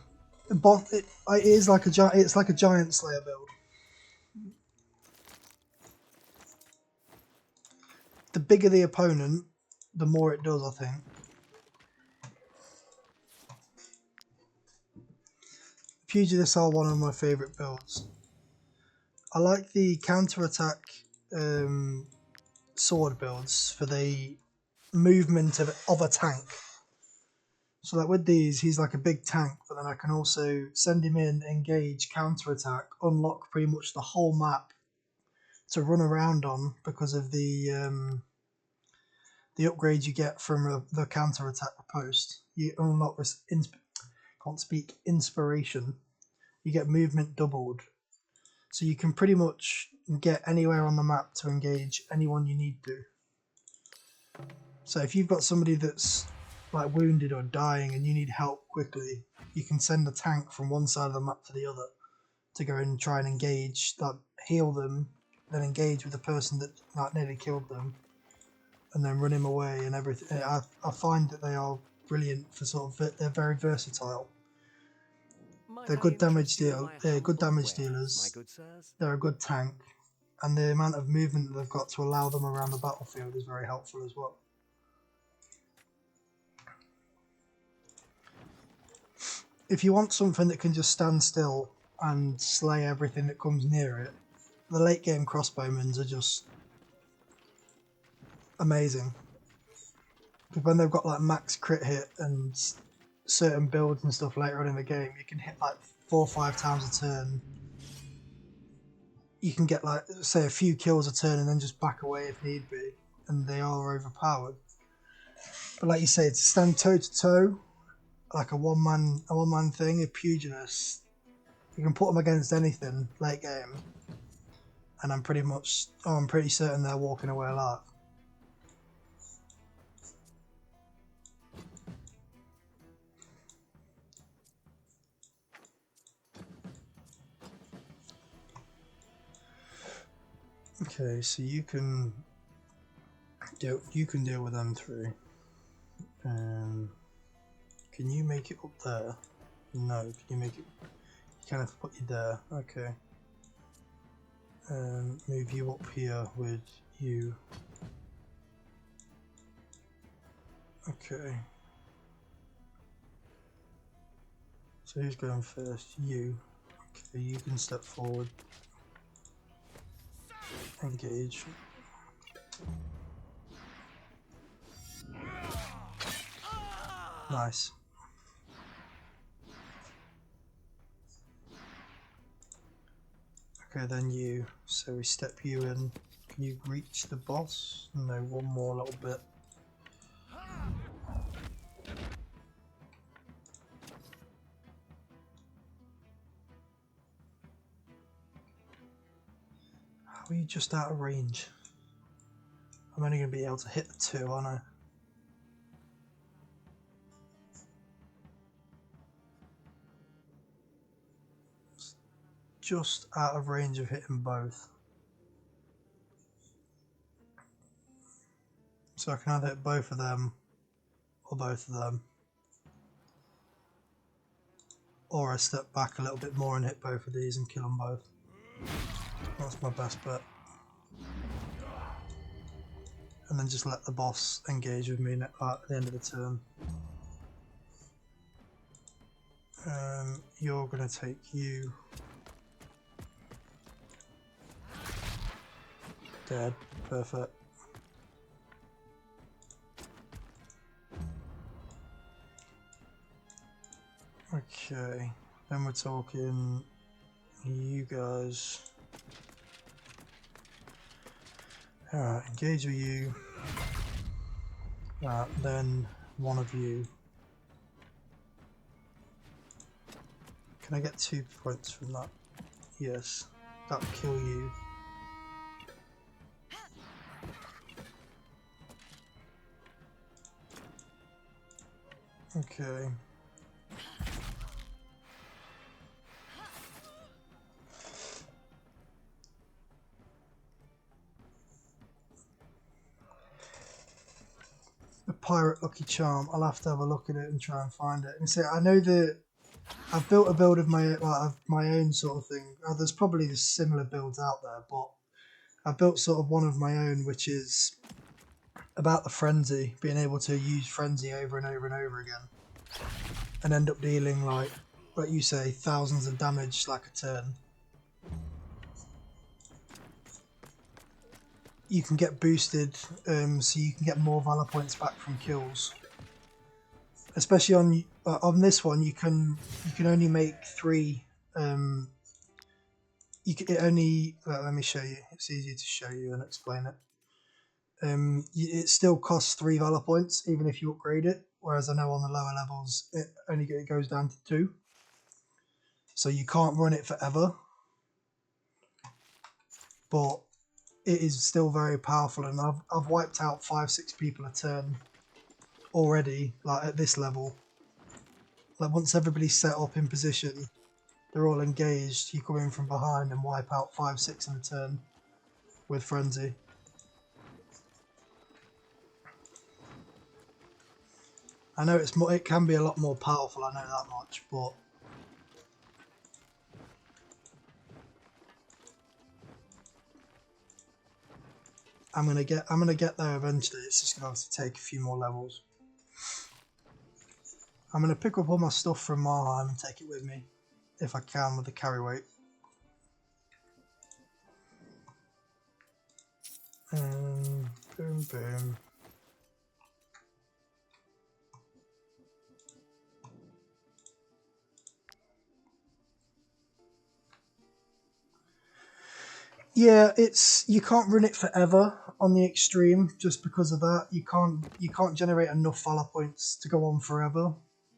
but it is like a giant. It's like a giant slayer build. The bigger the opponent, the more it does, I think. Pugilists are one of my favourite builds. I like the counter-attack sword builds for the movement of a tank. So like with these, he's like a big tank, but then I can also send him in, engage, counter-attack, unlock pretty much the whole map to run around on because of the upgrades you get from the counter-attack post. You unlock this inspiration. You get movement doubled. So you can pretty much get anywhere on the map to engage anyone you need to. So if you've got somebody that's like wounded or dying and you need help quickly, you can send a tank from one side of the map to the other to go and try and engage, that heal them, then engage with the person that like nearly killed them, and then run him away and everything. I find that they are brilliant for sort of, they're very versatile. They're good damage deal. They're good damage dealers. They're a good tank, and the amount of movement that they've got to allow them around the battlefield is very helpful as well. If you want something that can just stand still and slay everything that comes near it, the late game crossbowmen are just amazing. Because when they've got like max crit hit and certain builds and stuff later on in the game, you can hit like 4 or 5 times a turn. You can get like, say, a few kills a turn and then just back away if need be, and they are overpowered. But like you say, to stand toe to toe, like a one man thing, a pugilist, you can put them against anything late game, and I'm pretty certain they're walking away alive. Okay, so you can deal with them three. Can you make it up there? No. Can you make it? You kind of put you there. Okay. Move you up here with you. Okay. So who's going first? You. Okay, you can step forward. Engage. Nice. Okay, then you. So we step you in, Can you reach the boss? No, one more little bit. How are you just out of range? I'm only going to be able to hit the 2, aren't I? Just out of range of hitting both. So I can either hit both of them or both of them. Or I step back a little bit more and hit both of these and kill them both. That's my best bet. And then just let the boss engage with me at the end of the turn. You're going to take you. Dead. Perfect. Okay. Then we're talking you guys. Alright, engage with you. Then one of you. Can I get 2 points from that? Yes. That'll kill you. Okay. The Pirate Lucky Charm. I'll have to have a look at it and try and find it. And say, I know that I've built a build of my own sort of thing. There's probably similar builds out there, but I've built sort of one of my own, which is about the frenzy, being able to use frenzy over and over and over again, and end up dealing like you say, thousands of damage like a turn. You can get boosted, so you can get more valor points back from kills. Especially on this one, you can only make 3. Let me show you. It's easier to show you and explain it. It still costs 3 valor points even if you upgrade it. Whereas I know on the lower levels it goes down to 2. So you can't run it forever. But it is still very powerful, and I've wiped out 5-6 people a turn already, like at this level. Like once everybody's set up in position, they're all engaged, you come in from behind and wipe out 5-6 in a turn with frenzy. I know it can be a lot more powerful, I know that much, but I'm gonna get there eventually. It's just gonna have to take a few more levels. I'm gonna pick up all my stuff from Marheim and take it with me, if I can, with the carry weight. Boom, boom. Yeah, you can't run it forever on the extreme just because of that. You can't generate enough valor points to go on forever,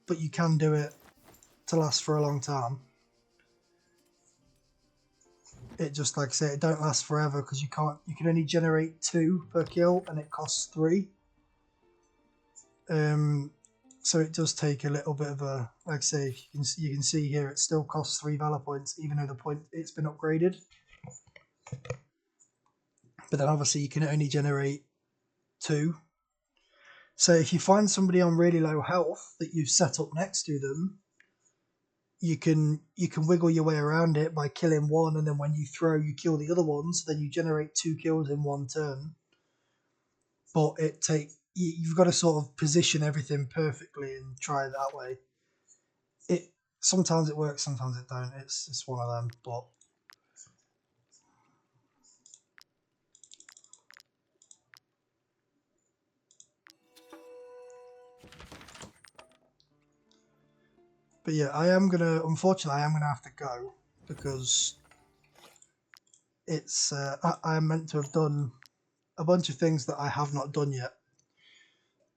but you can do it to last for a long time. It just, like I say, it don't last forever because you can only generate 2 per kill and it costs 3. So it does take a little bit of a, like I say, you can see here it still costs 3 valor points even though it's been upgraded. But then obviously you can only generate 2. So if you find somebody on really low health that you've set up next to them, you can wiggle your way around it by killing one, and then when you throw, you kill the other one, so then you generate 2 kills in one turn. But you've got to sort of position everything perfectly and try it that way. Sometimes it works, sometimes it don't. It's one of them, but. But yeah, unfortunately I am gonna have to go because it's I'm meant to have done a bunch of things that I have not done yet,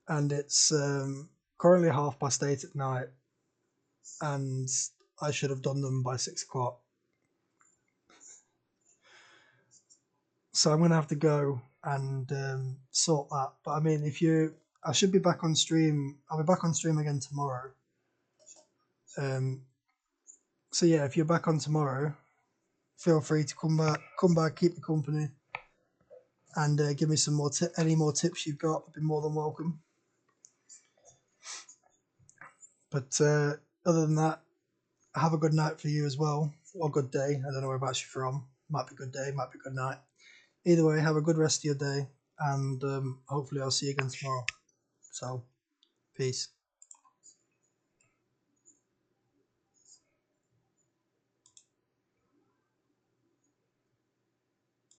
and it's currently 8:30 at night, and I should have done them by 6 o'clock. So I'm gonna have to go and sort that. But I mean, I should be back on stream. I'll be back on stream again tomorrow. So yeah, if you're back on tomorrow, feel free to come back, keep the company, and give me some more any more tips you've got. I'd be more than welcome. But other than that, have a good night for you as well, or good day. I don't know whereabouts you're from. Might be good day, might be good night. Either way, have a good rest of your day, and hopefully I'll see you again tomorrow. So, peace.